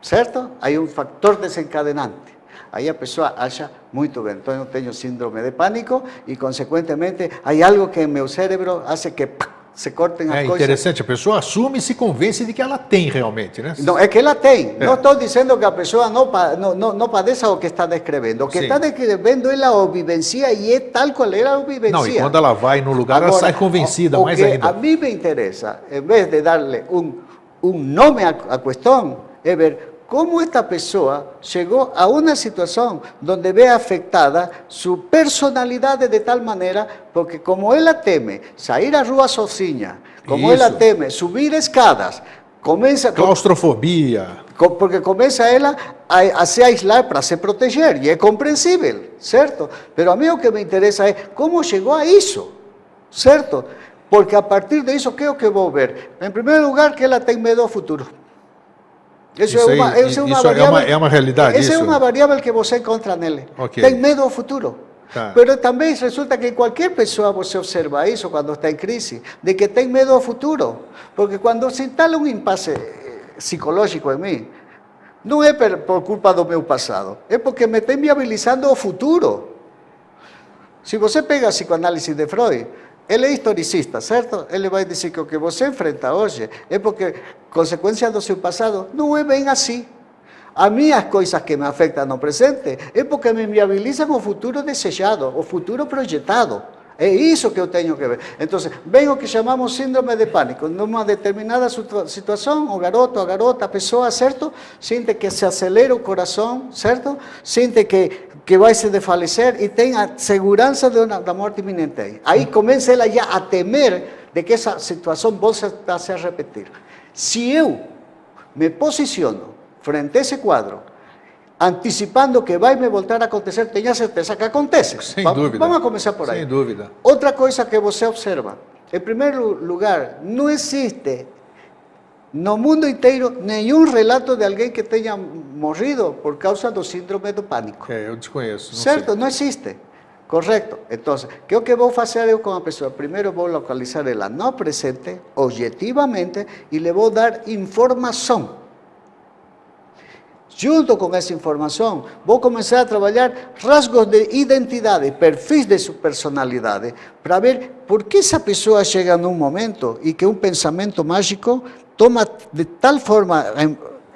Certo? Há um fator desencadenante. Aí a pessoa acha, muito bem, então eu tenho síndrome de pânico e, consequentemente, há algo que em meu cérebro hace que se cortem as coisas. É interessante, a pessoa assume e se convence de que ela tem realmente, né? Não, é que ela tem. Não estou dizendo que a pessoa não padeça o que está descrevendo. O que está descrevendo, ela o vivencia e é tal qual ela o vivencia. Não, e quando ela vai no lugar, ela sai convencida, mais ainda. O que a mim me interessa, em vez de darle um nome à questão, é ver cómo esta persona llegó a una situación donde ve afectada su personalidad de tal manera, porque como ella teme salir a rua sozinha, como ela teme subir escadas, começa... Claustrofobia. Porque começa ela a se aislar para se proteger, e é compreensível, certo? Pero a mim o que me interessa é como chegou a isso, certo? Porque a partir disso, o que é o que vou ver? Em primeiro lugar, que ela tem medo ao futuro. Isso é uma realidade. Essa é uma variável que você encontra nele. Okay. Tem medo ao futuro. Tá. Pero também resulta que qualquer pessoa você observa isso quando está em crise, de que tem medo ao futuro. Porque quando se instala um impasse psicológico em mim, não é por culpa do meu passado, é porque me tem viabilizando o futuro. Se você pega a psicoanálise de Freud, ele é historicista, certo? Ele vai dizer que o que você enfrenta hoje é porque, consequência do seu passado, não é bem assim. A mí as coisas que me afectam no presente é porque me viabilizam o futuro desejado, o futuro projetado. É isso que eu tenho que ver. Então, vem o que chamamos síndrome de pânico. Numa determinada situação, o garoto, a garota, a pessoa, certo? Sente que se acelera o coração, certo? Sente que vai se desfalecer e tem a segurança da morte iminente. Aí começa ela já a temer de que essa situação possa se repetir. Se eu me posiciono frente a esse quadro, antecipando que vai me voltar a acontecer, tenha certeza que acontece. Sem dúvida. Vamos a começar por aí. Sem dúvida. Outra coisa que você observa, em primeiro lugar, não existe no mundo inteiro nenhum relato de alguém que tenha morrido por causa do síndrome do pânico. Eu desconheço. Certo? Sei. Não existe. Correto. Então, o que é o que vou fazer eu com a pessoa? Primeiro vou localizar ela no presente, objetivamente, e lhe vou dar informação. Junto com essa informação, vou começar a trabalhar rasgos de identidade, perfis de sua personalidade, para ver por que essa pessoa chega num momento e que um pensamento mágico toma de tal forma,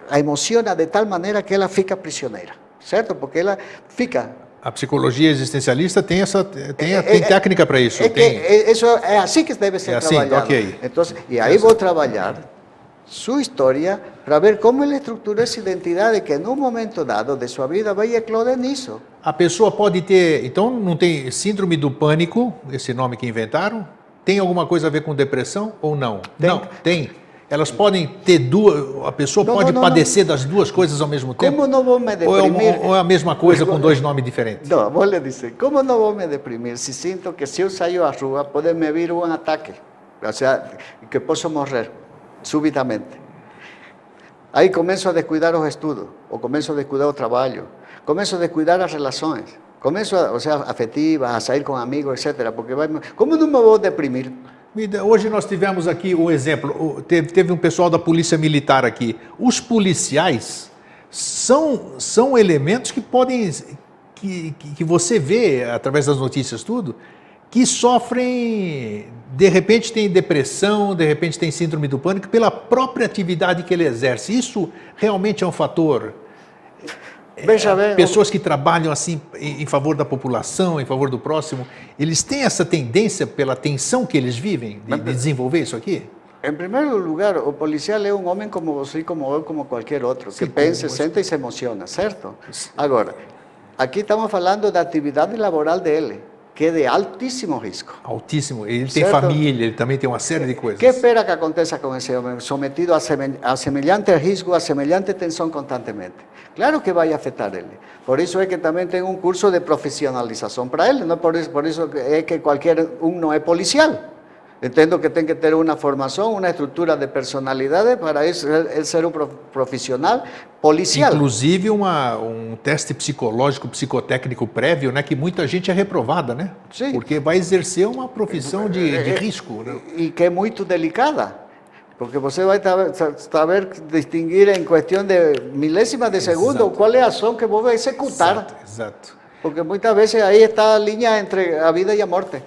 a emociona de tal maneira que ela fica prisioneira, certo? Porque ela fica... A psicologia existencialista tem técnica para isso. Isso é assim que deve ser trabalhado. Okay. Então, e aí vou trabalhar sua história para ver como ele estrutura essa identidade que, num momento dado de sua vida, vai eclodir nisso. A pessoa pode ter... Então, não tem síndrome do pânico, esse nome que inventaram? Tem alguma coisa a ver com depressão ou não? Não, tem. Elas podem ter duas... A pessoa pode padecer das duas coisas ao mesmo tempo? Como não vou me deprimir? Ou é a mesma coisa com dois nomes diferentes? Não, vou lhe dizer. Como não vou me deprimir se sinto que se eu saio à rua pode me vir um ataque? Ou seja, que posso morrer subitamente. Aí começo a descuidar os estudos, ou começo a descuidar o trabalho, começo a descuidar as relações, começo, afetivas, a sair com amigos, etc. Porque como não me vou deprimir? Hoje nós tivemos aqui um exemplo, teve um pessoal da Polícia Militar aqui. Os policiais são elementos que podem, que você vê através das notícias tudo, que sofrem, de repente tem depressão, de repente tem síndrome do pânico, pela própria atividade que ele exerce. Isso realmente é um fator? Veja bem, pessoas que trabalham assim em favor da população, em favor do próximo, eles têm essa tendência pela tensão que eles vivem de desenvolver isso aqui? Em primeiro lugar, o policial é um homem como você, como eu, como qualquer outro, que pensa, sente e se emociona, certo? Agora, aqui estamos falando da atividade laboral dele, que é de altíssimo risco. Altíssimo. Ele tem família, ele também tem uma série de coisas. O que espera que aconteça com esse homem sometido a semelhante risco, a semelhante tensão constantemente? Claro que vai afetar ele. Por isso é que também tem um curso de profissionalização para ele. Não por isso é que qualquer um não é policial. Entendo que tem que ter uma formação, uma estrutura de personalidade para ele ser um profissional policial. Inclusive um teste psicológico, psicotécnico prévio, né, que muita gente é reprovada, né? Sim. Porque vai exercer uma profissão de risco. Né? E que é muito delicada. Porque você vai saber distinguir em questão de milésimas de segundo qual é a ação que vou executar. Exato. Porque muitas vezes aí está a linha entre a vida e a morte.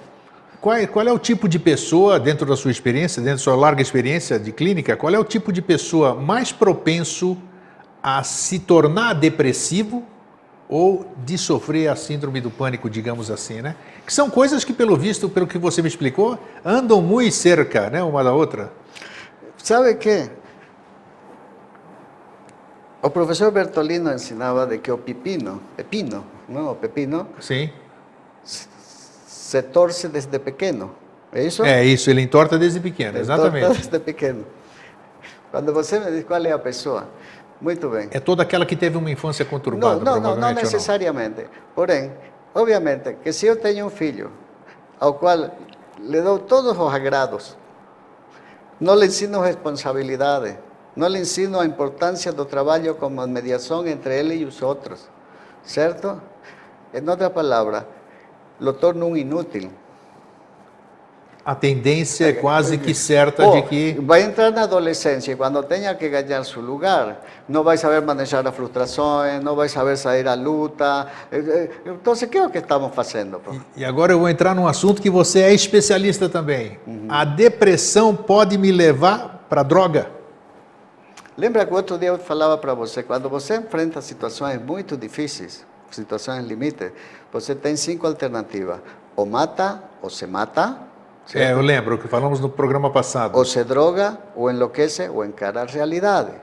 Qual é o tipo de pessoa, dentro da sua experiência, dentro da sua larga experiência de clínica, qual é o tipo de pessoa mais propenso a se tornar depressivo ou de sofrer a síndrome do pânico, digamos assim, né? Que são coisas que, pelo visto, pelo que você me explicou, andam muito cerca, né, uma da outra. Sabe que O professor Bertolino ensinava de que o pepino, não, o pepino, Sim. se torce desde pequeno. É isso? É isso, ele entorta desde pequeno, Entorta exatamente. desde pequeno. Quando você me diz qual é a pessoa, muito bem. É toda aquela que teve uma infância conturbada, Não provavelmente, ou não? necessariamente. Porém, obviamente, que se eu tenho um filho ao qual lhe dou todos os agrados, não lhe ensino responsabilidade, não lhe ensino a importância do trabalho como mediação entre ele e os outros, certo? Em outra palavra, lo torno um inútil. A tendência é quase que certa de que... Vai entrar na adolescência e quando tenha que ganhar seu lugar, não vai saber manejar as frustrações, não vai saber sair à luta. Então, o que é o que estamos fazendo? E agora eu vou entrar num assunto que você é especialista também. A depressão pode me levar para droga? Lembra que outro dia eu falava para você, quando você enfrenta situações muito difíceis, situações limite, você tem 5 alternativas. Ou mata, ou se mata. Certo? Eu lembro que falamos no programa passado. Ou se droga, ou enlouquece, ou encara a realidade.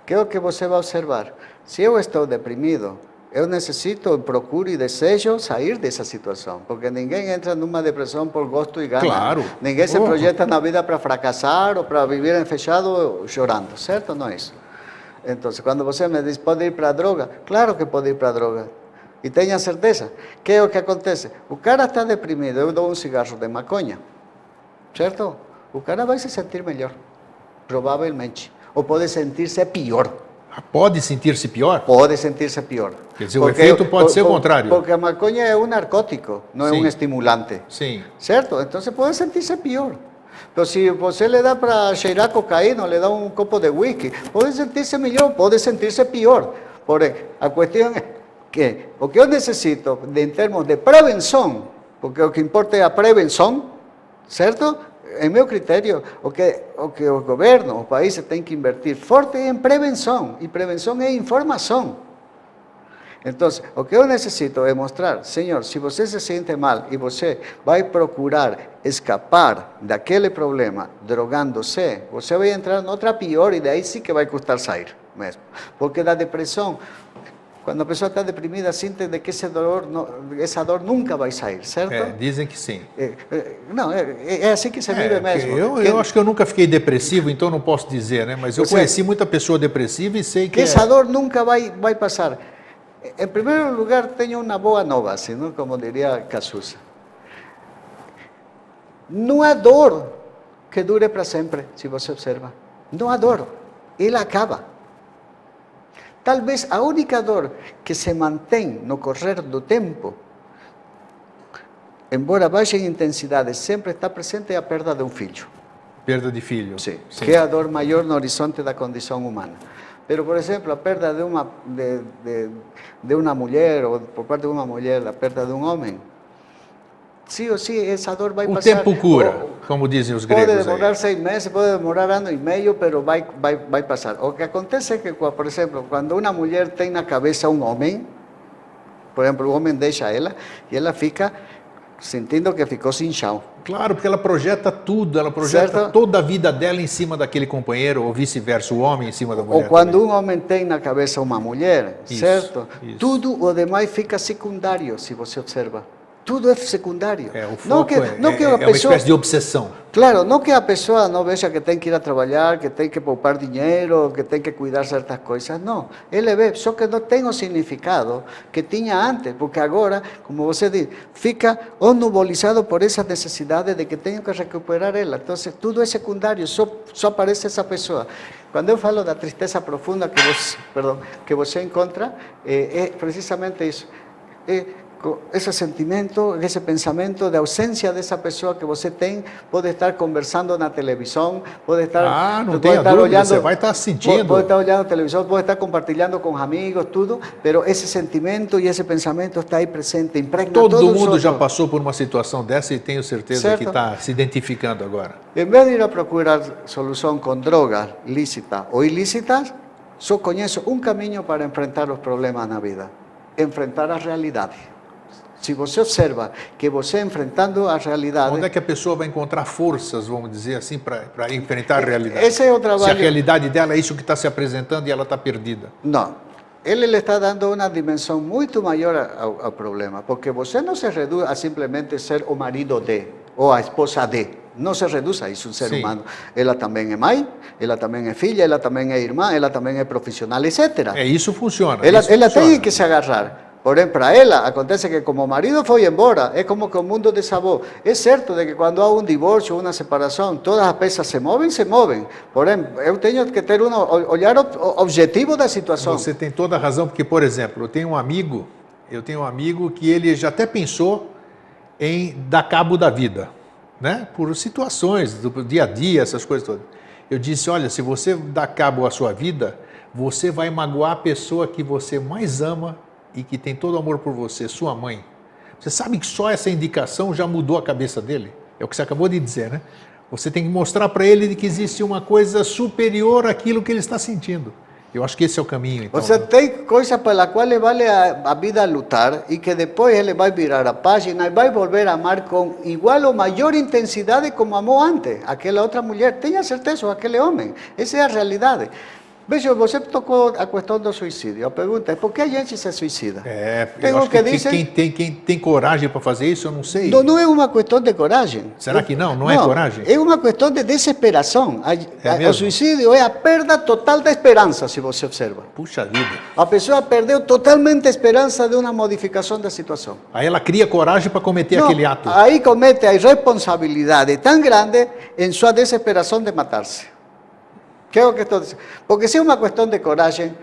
Que é o que você vai observar? Se eu estou deprimido, eu necessito, procuro e desejo sair dessa situação, porque ninguém entra numa depressão por gosto e gana. Claro. Ninguém se projeta na vida para fracassar ou para viver fechado chorando, certo? Não é isso. Então, quando você me diz, pode ir para a droga? Claro que pode ir para a droga. E tenha certeza. Que é o que acontece? O cara está deprimido, eu dou um cigarro de maconha, certo? O cara vai se sentir melhor, provavelmente. Ou pode sentir-se pior. Pode sentir-se pior? Pode sentir-se pior. Quer dizer, o efeito pode ser o contrário. Porque a maconha é um narcótico, não é um estimulante. Sim. Certo? Então você pode sentir-se pior. Então, se você lhe dá para cheirar cocaína, lhe dá um copo de whisky, pode sentir-se melhor, pode sentir-se pior. Porém, a questão é que o que eu necessito, em termos de prevenção, porque o que importa é a prevenção, certo? Em meu critério, o que o governo, o país tem que invertir forte em prevenção, e prevenção é informação. Então, o que eu necessito é mostrar, senhor, se você se sente mal e você vai procurar escapar daquele problema drogando-se, você vai entrar em outra pior e daí sim que vai custar sair mesmo. Porque da depressão, quando a pessoa está deprimida, sente de que essa dor nunca vai sair, certo? Dizem que sim. Não, é assim que se vive mesmo. Eu acho que eu nunca fiquei depressivo, então não posso dizer, né? Mas eu conheci muita pessoa depressiva e sei que... essa dor nunca vai passar. Em primeiro lugar, tenho uma boa nova, assim, não? Como diria Casusa. Não há dor que dure para sempre, se você observa. Não há dor. Ela acaba. Talvez a única dor que se mantém no correr do tempo, embora baixa em intensidade, sempre está presente é a perda de um filho. Perda de filho. Sim. Que é a dor maior no horizonte da condição humana. Pero, por exemplo, a perda de uma mulher, ou por parte de uma mulher, a perda de um homem, sim ou sim, essa dor vai passar. O tempo cura, como dizem os gregos. Pode demorar 6 meses, pode demorar ano e meio, pero vai passar. O que acontece é que, por exemplo, quando uma mulher tem na cabeça um homem, por exemplo, o homem deixa ela e ela fica sentindo que ficou sem chão. Claro, porque ela projeta tudo, ela projeta certo? Toda a vida dela em cima daquele companheiro, ou vice-versa, o homem em cima da mulher. Ou quando também. Um homem tem na cabeça uma mulher, isso, certo? Isso. Tudo o demais fica secundário, se você observa. Tudo é secundário. O foco é uma espécie de obsessão. Claro, não que a pessoa não veja que tem que ir a trabalhar, que tem que poupar dinheiro, que tem que cuidar certas coisas. Não, ele vê, só que não tem o significado que tinha antes, porque agora, como você diz, fica onubolizado por essa necessidade de que tenho que recuperar ela. Então, tudo é secundário, só aparece essa pessoa. Quando eu falo da tristeza profunda que você encontra, é precisamente isso. Esse sentimento, esse pensamento de ausência dessa pessoa que você tem, pode estar conversando na televisão, pode estar, não tenha dúvida, olhando, você vai estar sentindo. Pode estar olhando a televisão, pode estar compartilhando com amigos, tudo, mas esse sentimento e esse pensamento está aí presente, impregna todo mundo já passou por uma situação dessa e tenho certeza certo? Que está se identificando agora. Em vez de ir a procurar solução com drogas lícitas ou ilícitas, só conheço um caminho para enfrentar os problemas na vida: enfrentar a realidade. se você observa que você enfrentando a realidade... Onde é que a pessoa vai encontrar forças, vamos dizer assim, para enfrentar a realidade? Esse é o trabalho... Se a realidade dela é isso que está se apresentando e ela está perdida. Não. Ele le está dando uma dimensão muito maior ao problema, porque você não se reduz a simplesmente ser o marido de, ou a esposa de. Não se reduz a isso um ser humano. Ela também é mãe, ela também é filha, ela também é irmã, ela também é profissional, etc. Isso funciona. Ela tem que se agarrar. Porém, para ela, acontece que como o marido foi embora, é como que o mundo desabou. É certo de que quando há um divórcio, uma separação, todas as peças se movem. Porém, eu tenho que ter um olhar objetivo da situação. Você tem toda a razão, porque, por exemplo, eu tenho um amigo que ele já até pensou em dar cabo da vida, né? Por situações do dia a dia, essas coisas todas. Eu disse, olha, se você dá cabo à sua vida, você vai magoar a pessoa que você mais ama e que tem todo amor por você, sua mãe. Você sabe que só essa indicação já mudou a cabeça dele? É o que você acabou de dizer, né? Você tem que mostrar para ele que existe uma coisa superior àquilo que ele está sentindo. Eu acho que esse é o caminho. Então, você tem coisas pela qual vale a vida lutar e que depois ele vai virar a página e vai volver a amar com igual ou maior intensidade como amou antes aquela outra mulher. Tenha certeza, ou aquele homem. Essa é a realidade. Veja, você tocou a questão do suicídio. A pergunta é, por que a gente se suicida? Eu acho que dizem... quem tem coragem para fazer isso, eu não sei. Não é uma questão de coragem. Será que não? Não é coragem? É uma questão de desesperação. O suicídio é a perda total da esperança, se você observa. Puxa vida. A pessoa perdeu totalmente a esperança de uma modificação da situação. Aí ela cria coragem para cometer aquele ato. Aí comete a irresponsabilidade tão grande em sua desesperação de matar-se. Que é o que estou dizendo? Porque se é uma questão de coragem,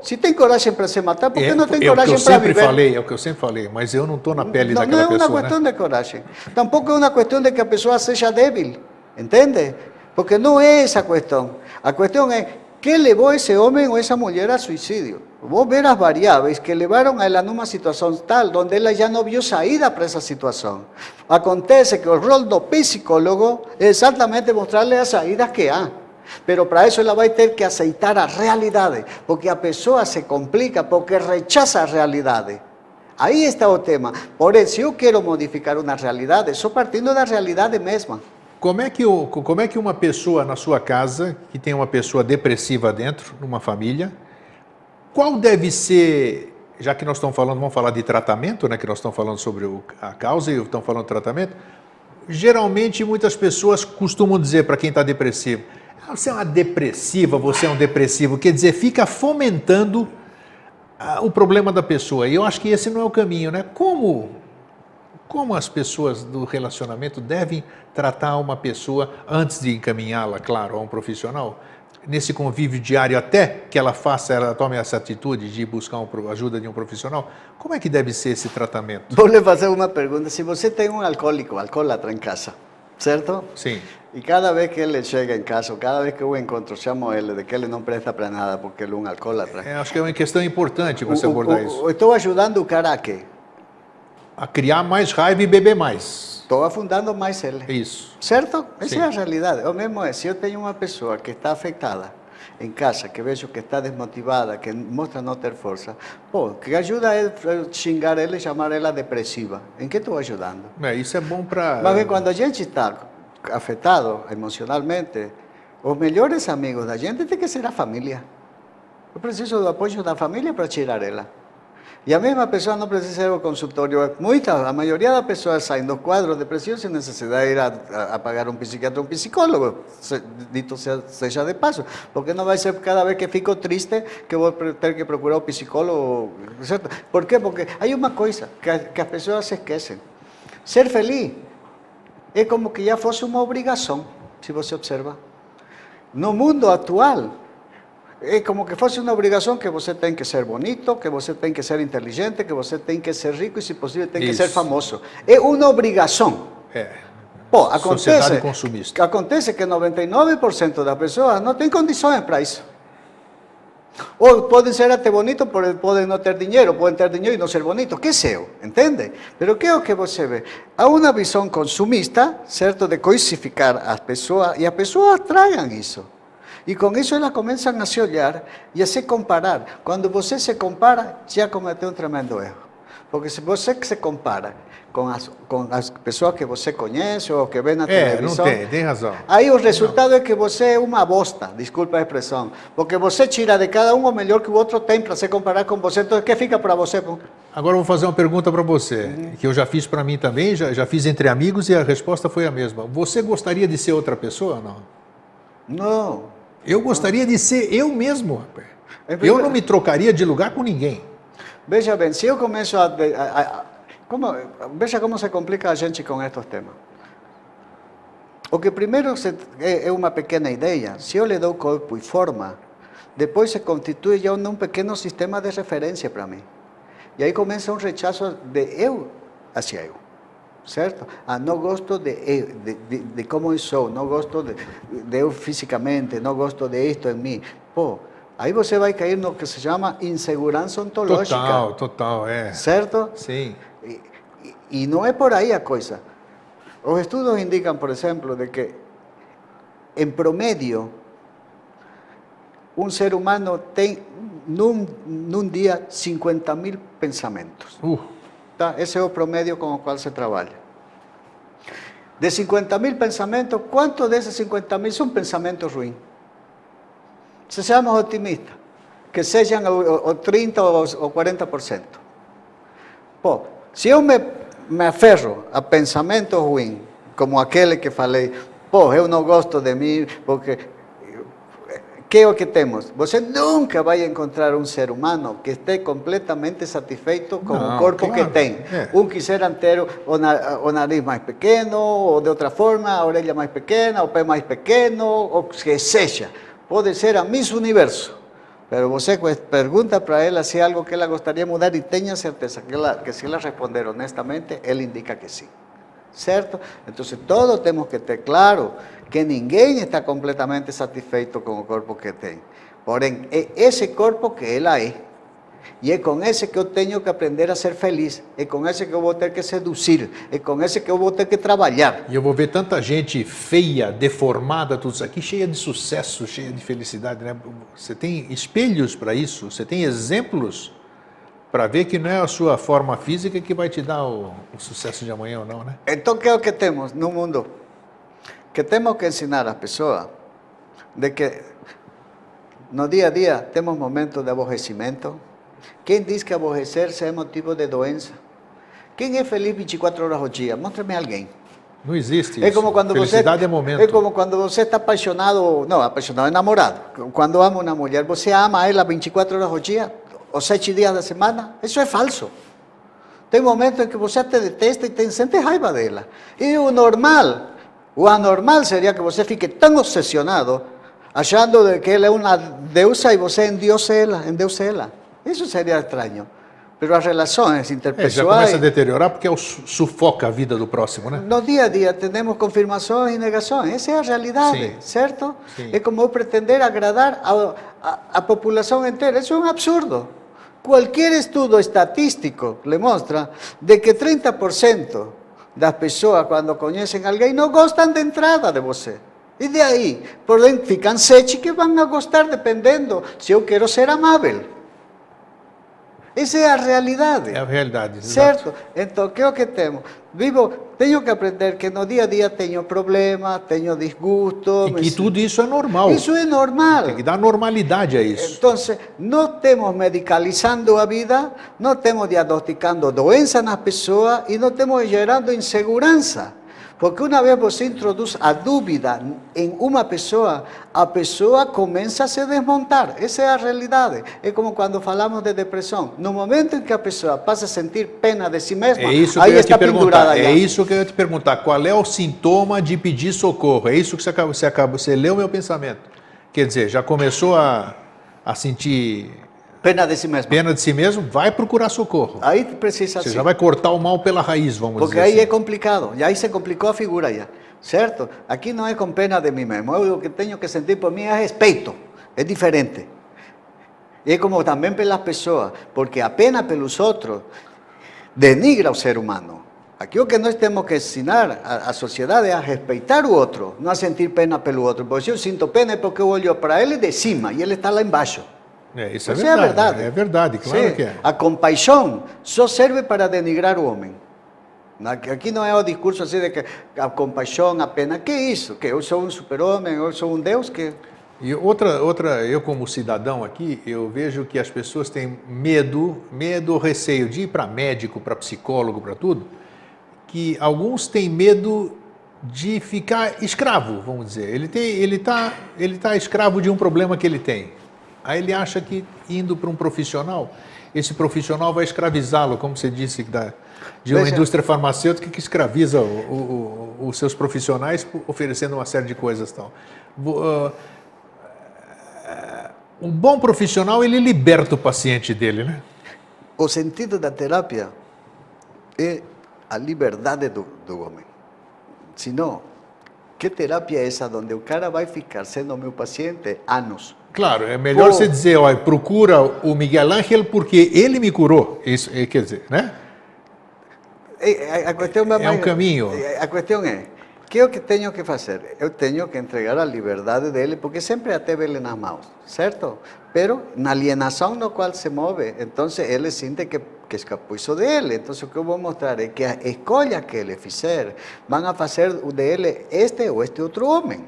se tem coragem para se matar, por que não tem coragem para viver? É o que eu sempre falei, mas eu não estou na pele daquela pessoa. Não é uma questão de coragem. Tampouco é uma questão de que a pessoa seja débil, entende? Porque não é essa a questão. A questão é, que levou esse homem ou essa mulher a suicídio? Vou ver as variáveis que levaram a ela numa situação tal, onde ela já não viu saída para essa situação. Acontece que o rol do psicólogo é exatamente mostrar-lhe as saídas que há. Pero para isso ela vai ter que aceitar a realidade, porque a pessoa se complica porque rechaza a realidade. Aí está o tema. Porém, se eu quero modificar uma realidade, só partindo da realidade mesma. Como é que uma pessoa na sua casa, que tem uma pessoa depressiva dentro, numa família, qual deve ser, já que nós estamos falando, vamos falar de tratamento, né, que nós estamos falando sobre a causa e estamos falando de tratamento, geralmente muitas pessoas costumam dizer para quem está depressivo, você é uma depressiva, você é um depressivo, quer dizer, fica fomentando o problema da pessoa. E eu acho que esse não é o caminho, né? Como as pessoas do relacionamento devem tratar uma pessoa antes de encaminhá-la, claro, a um profissional, nesse convívio diário, até que ela tome essa atitude de buscar a ajuda de um profissional? Como é que deve ser esse tratamento? Vou lhe fazer uma pergunta. Se você tem um alcoólatra em casa, certo? Sim. E cada vez que ele chega em casa, cada vez que eu encontro, chamo ele de que ele não presta para nada porque ele é um alcoólatra. Acho que é uma questão importante você abordar isso. Estou ajudando o cara a quê? A criar mais raiva e beber mais. Estou afundando mais ele. Isso. Certo? Essa Sim. é a realidade. O mesmo é, se eu tenho uma pessoa que está afetada em casa, que vejo que está desmotivada, que mostra não ter força, que ajuda a xingar ela e chamar ela depressiva. Em que estou ajudando? Isso é bom para... Mas quando a gente está afetado emocionalmente, os melhores amigos da gente tem que ser a família. Eu preciso do apoio da família para tirar ela. E a mesma pessoa não precisa ir ao consultório. A maioria das pessoas saem dos quadros depressivos sem necessidade de ir a pagar um psiquiatra ou um psicólogo, dito seja de passo. Porque não vai ser cada vez que fico triste que vou ter que procurar um psicólogo, certo? Por quê? Porque há uma coisa que as pessoas se esquecem. Ser feliz é como que já fosse uma obrigação, se você observa. No mundo atual, é como que fosse uma obrigação que você tem que ser bonito, que você tem que ser inteligente, que você tem que ser rico e, se possível, tem que ser famoso. É uma obrigação. Sociedade consumista. Acontece que 99% das pessoas não têm condições para isso. Ou podem ser até bonitos, podem não ter dinheiro, podem ter dinheiro e não ser bonitos, que sei, entende? Mas o que é o que você vê? Há uma visão consumista, certo, de coisificar as pessoas, e as pessoas tragam isso. E com isso elas começam a se olhar e a se comparar. Quando você se compara, já cometeu um tremendo erro. Porque se você que se compara com as pessoas que você conhece ou que vê na Não televisão, tem razão. aí o resultado é que você é uma bosta, desculpa a expressão, porque você tira de cada um o melhor que o outro tem para se comparar com você, então o que fica para você? Agora eu vou fazer uma pergunta para você, que eu já fiz para mim também, já fiz entre amigos e a resposta foi a mesma. Você gostaria de ser outra pessoa ou não? Não. Eu gostaria de ser eu mesmo, rapaz. Eu não me trocaria de lugar com ninguém. Veja bem, se eu começo veja como se complica a gente com estes temas. O que primeiro é uma pequena ideia. Se eu lhe dou corpo e forma, depois se constitui já num pequeno sistema de referência para mim. E aí começa um rechaço de eu hacia eu. Certo? Não gosto de como eu sou, não gosto de eu fisicamente, não gosto de isto em mim. Pô, aí você vai cair no que se chama insegurança ontológica. Total, é. Certo? Sim. E não é por aí a coisa. Os estudos indicam, por exemplo, de que, em promédio, um ser humano tem, num dia, 50.000 pensamentos. Tá? Esse é o promédio com o qual se trabalha. De 50.000 pensamentos, quantos desses 50.000 são pensamentos ruins? Se seamos otimistas, que sejam o 30% ou 40%. Pô, se eu me aferro a pensamentos ruins, como aquele que falei, pô, eu não gosto de mim, porque... que é o que temos? Você nunca vai encontrar um ser humano que esteja completamente satisfeito com o corpo que tem. Um quiser ter o nariz mais pequeno, ou de outra forma, a orelha mais pequena, o pé mais pequeno, ou que seja. Pode ser a Miss Universo. Pero você pergunta para ela se é algo que ela gostaria de mudar e tenha certeza que se ela responder honestamente, ele indica que sim. Certo? Então, todos temos que ter claro que ninguém está completamente satisfeito com o corpo que tem. Porém, é esse corpo que ela é. E é com esse que eu tenho que aprender a ser feliz. É com esse que eu vou ter que seduzir. É com esse que eu vou ter que trabalhar. E eu vou ver tanta gente feia, deformada, tudo isso aqui, cheia de sucesso, cheia de felicidade, né? Você tem espelhos para isso? Você tem exemplos para ver que não é a sua forma física que vai te dar o sucesso de amanhã ou não, né? Então, o que é o que temos no mundo? Que temos que ensinar às pessoas de que no dia a dia temos momentos de aborrecimento. Quem diz que aborrecer-se é motivo de doença? Quem é feliz 24 horas ao dia? Mostre-me alguém. Não existe É isso. como quando Felicidade é momento. É como quando você está apaixonado, não, apaixonado é namorado. Quando ama uma mulher, você ama ela 24 horas ao dia, ou 7 dias da semana? Isso é falso. Tem momentos em que você te detesta e sente raiva dela. E o anormal seria que você fique tão obsessionado, achando de que ela é uma deusa e você endeuse ela. Isso seria estranho. Mas as relações interpessoais... já começa a deteriorar porque sufoca a vida do próximo, né? No dia a dia temos confirmações e negações. Essa é a realidade, certo? Sim. É como eu pretender agradar a população inteira. Isso é um absurdo. Qualquer estudo estatístico le mostra de que 30% das pessoas, quando conhecem alguém, não gostam de entrada de você. E de aí, porém, ficam 7 que vão a gostar, dependendo se eu quero ser amável. Essa é a realidade. É a realidade. Certo? Exato. Então, o que é o que temos? Tenho que aprender que no dia a dia tenho problemas, tenho desgustos. E que tudo isso é normal. Isso é normal. Tem que dar normalidade a isso. Então, não estamos medicalizando a vida, não estamos diagnosticando doenças nas pessoas e não estamos gerando insegurança. Porque uma vez você introduz a dúvida em uma pessoa, a pessoa começa a se desmontar. Essa é a realidade. É como quando falamos de depressão. No momento em que a pessoa passa a sentir pena de si mesma, aí está pendurada já. É isso que eu ia te perguntar. Qual é o sintoma de pedir socorro? É isso que você leu meu pensamento. Quer dizer, já começou a sentir... Pena de si mesmo. Pena de si mesmo, vai procurar socorro. Aí precisa Você já vai cortar o mal pela raiz, vamos porque dizer aí assim. é complicado, e aí se complicou a figura já, certo? Aqui não é com pena de mim mesmo, eu o que tenho que sentir por mim é respeito, é diferente. E é como também pelas pessoas, porque a pena pelos outros denigra o ser humano. Aqui o que nós temos que ensinar a sociedade é a respeitar o outro, não a sentir pena pelo outro. Porque se eu sinto pena é porque eu olho para ele de cima e ele está lá embaixo. Isso é Isso verdade. é verdade. É verdade, claro Sim. que é. A compaixão só serve para denigrar o homem. Aqui não é o discurso assim de que a compaixão, a pena. Que é isso? Que eu sou um super-homem, eu sou um Deus que... E eu como cidadão aqui, eu vejo que as pessoas têm medo, receio de ir para médico, para psicólogo, para tudo, que alguns têm medo de ficar escravo, vamos dizer. Ele tá escravo de um problema que ele tem. Aí ele acha que indo para um profissional, esse profissional vai escravizá-lo, como você disse, de uma indústria farmacêutica que escraviza os seus profissionais oferecendo uma série de coisas. Tal. Um bom profissional, ele liberta o paciente dele, né? O sentido da terapia é a liberdade do homem. Senão, que terapia é essa onde o cara vai ficar sendo meu paciente anos? Claro, é melhor você dizer, olha, procura o Miguel Ángel porque ele me curou. Isso, quer dizer, né? A questão é um caminho. A questão é, que é o que tenho que fazer? Eu tenho que entregar a liberdade dele, porque sempre a teve ele nas mãos, certo? Pero na alienação no qual se move, então ele sente que escapou isso dele. Então o que eu vou mostrar é que as escolhas que ele fizer vão a fazer dele este ou este outro homem.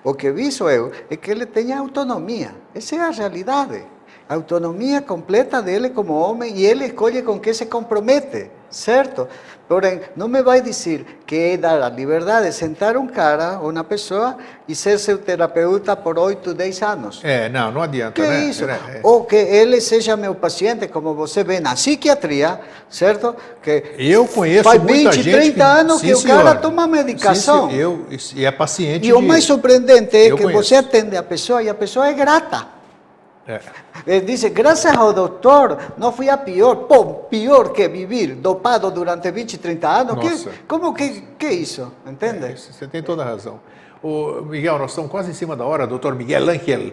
O que viso eu é que ele tenha autonomia. Essa é a realidade. A autonomia completa dele como homem e ele escolhe com que se compromete, certo? Porém, não me vai dizer que é dar a liberdade de sentar um cara ou uma pessoa e ser seu terapeuta por 8, 10 anos. Não adianta, que né? É isso? Ou que ele seja meu paciente, como você vê na psiquiatria, certo? Que eu conheço faz muita 20, gente 30 anos que o cara toma medicação. E é paciente. E o mais surpreendente é que você atende a pessoa e a pessoa é grata. Ele diz, graças ao doutor, não fui a pior. Pô, pior que viver dopado durante 20, 30 anos? Nossa. Como que é isso? Entende? Você tem toda a razão. Miguel, nós estamos quase em cima da hora, doutor Miguel Ángel.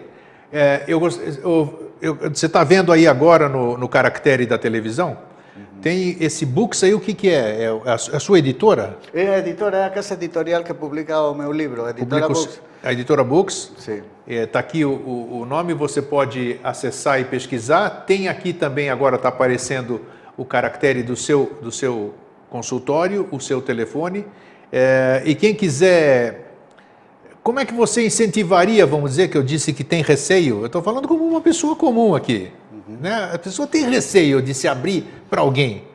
Você está vendo aí agora no caractere da televisão? Tem esse Books aí, o que é? É a sua editora? É a editora, é a casa editorial que publica o meu livro, a editora Books. A editora Books? Sim. Está aqui o nome, você pode acessar e pesquisar. Tem aqui também, agora está aparecendo o caractere do seu consultório, o seu telefone. E quem quiser... Como é que você incentivaria, vamos dizer, que eu disse que tem receio? Eu estou falando como uma pessoa comum aqui. Né? A pessoa tem receio de se abrir para alguém.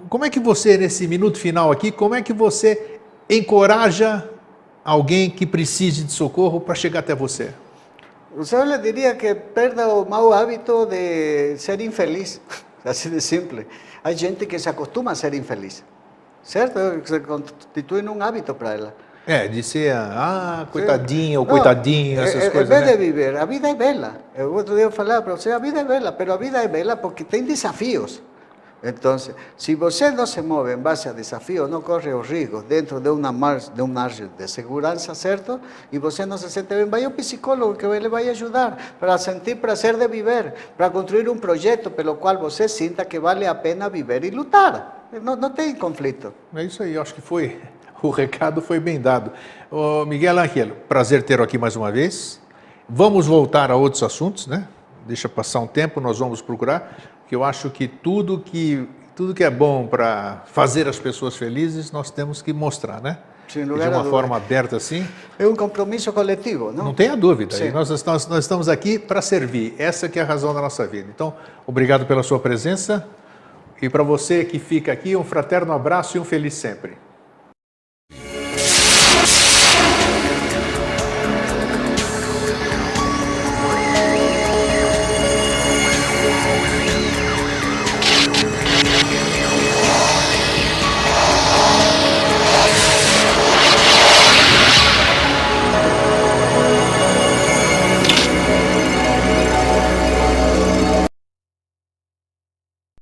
Como é que você, nesse minuto final aqui, como é que você encoraja alguém que precise de socorro para chegar até você? Eu lhe diria que perda o mau hábito de ser infeliz, assim de simples. Há gente que se acostuma a ser infeliz, certo? Se constitui num hábito para ela. De ser, coitadinha ou coitadinho, essas coisas, em vez de viver, a vida é bela. O outro dia eu falava para você, a vida é bela, mas a vida é bela porque tem desafios. Então, se você não se move em base a desafios, não corre os riscos dentro de uma margem de segurança, certo? E você não se sente bem, vai ao psicólogo que ele vai ajudar para sentir prazer de viver, para construir um projeto pelo qual você sinta que vale a pena viver e lutar. Não tem conflito. É isso aí, eu acho que foi... O recado foi bem dado. Miguel Ángel, prazer tê-lo aqui mais uma vez. Vamos voltar a outros assuntos, né? Deixa passar um tempo, nós vamos procurar, porque eu acho que tudo que é bom para fazer as pessoas felizes, nós temos que mostrar, né? Sem de lugar a uma dúvida. forma aberta assim. É um compromisso coletivo, não? Não tenha dúvida. Sim. E nós estamos aqui para servir. Essa que é a razão da nossa vida. Então, obrigado pela sua presença. E para você que fica aqui, um fraterno abraço e um feliz sempre.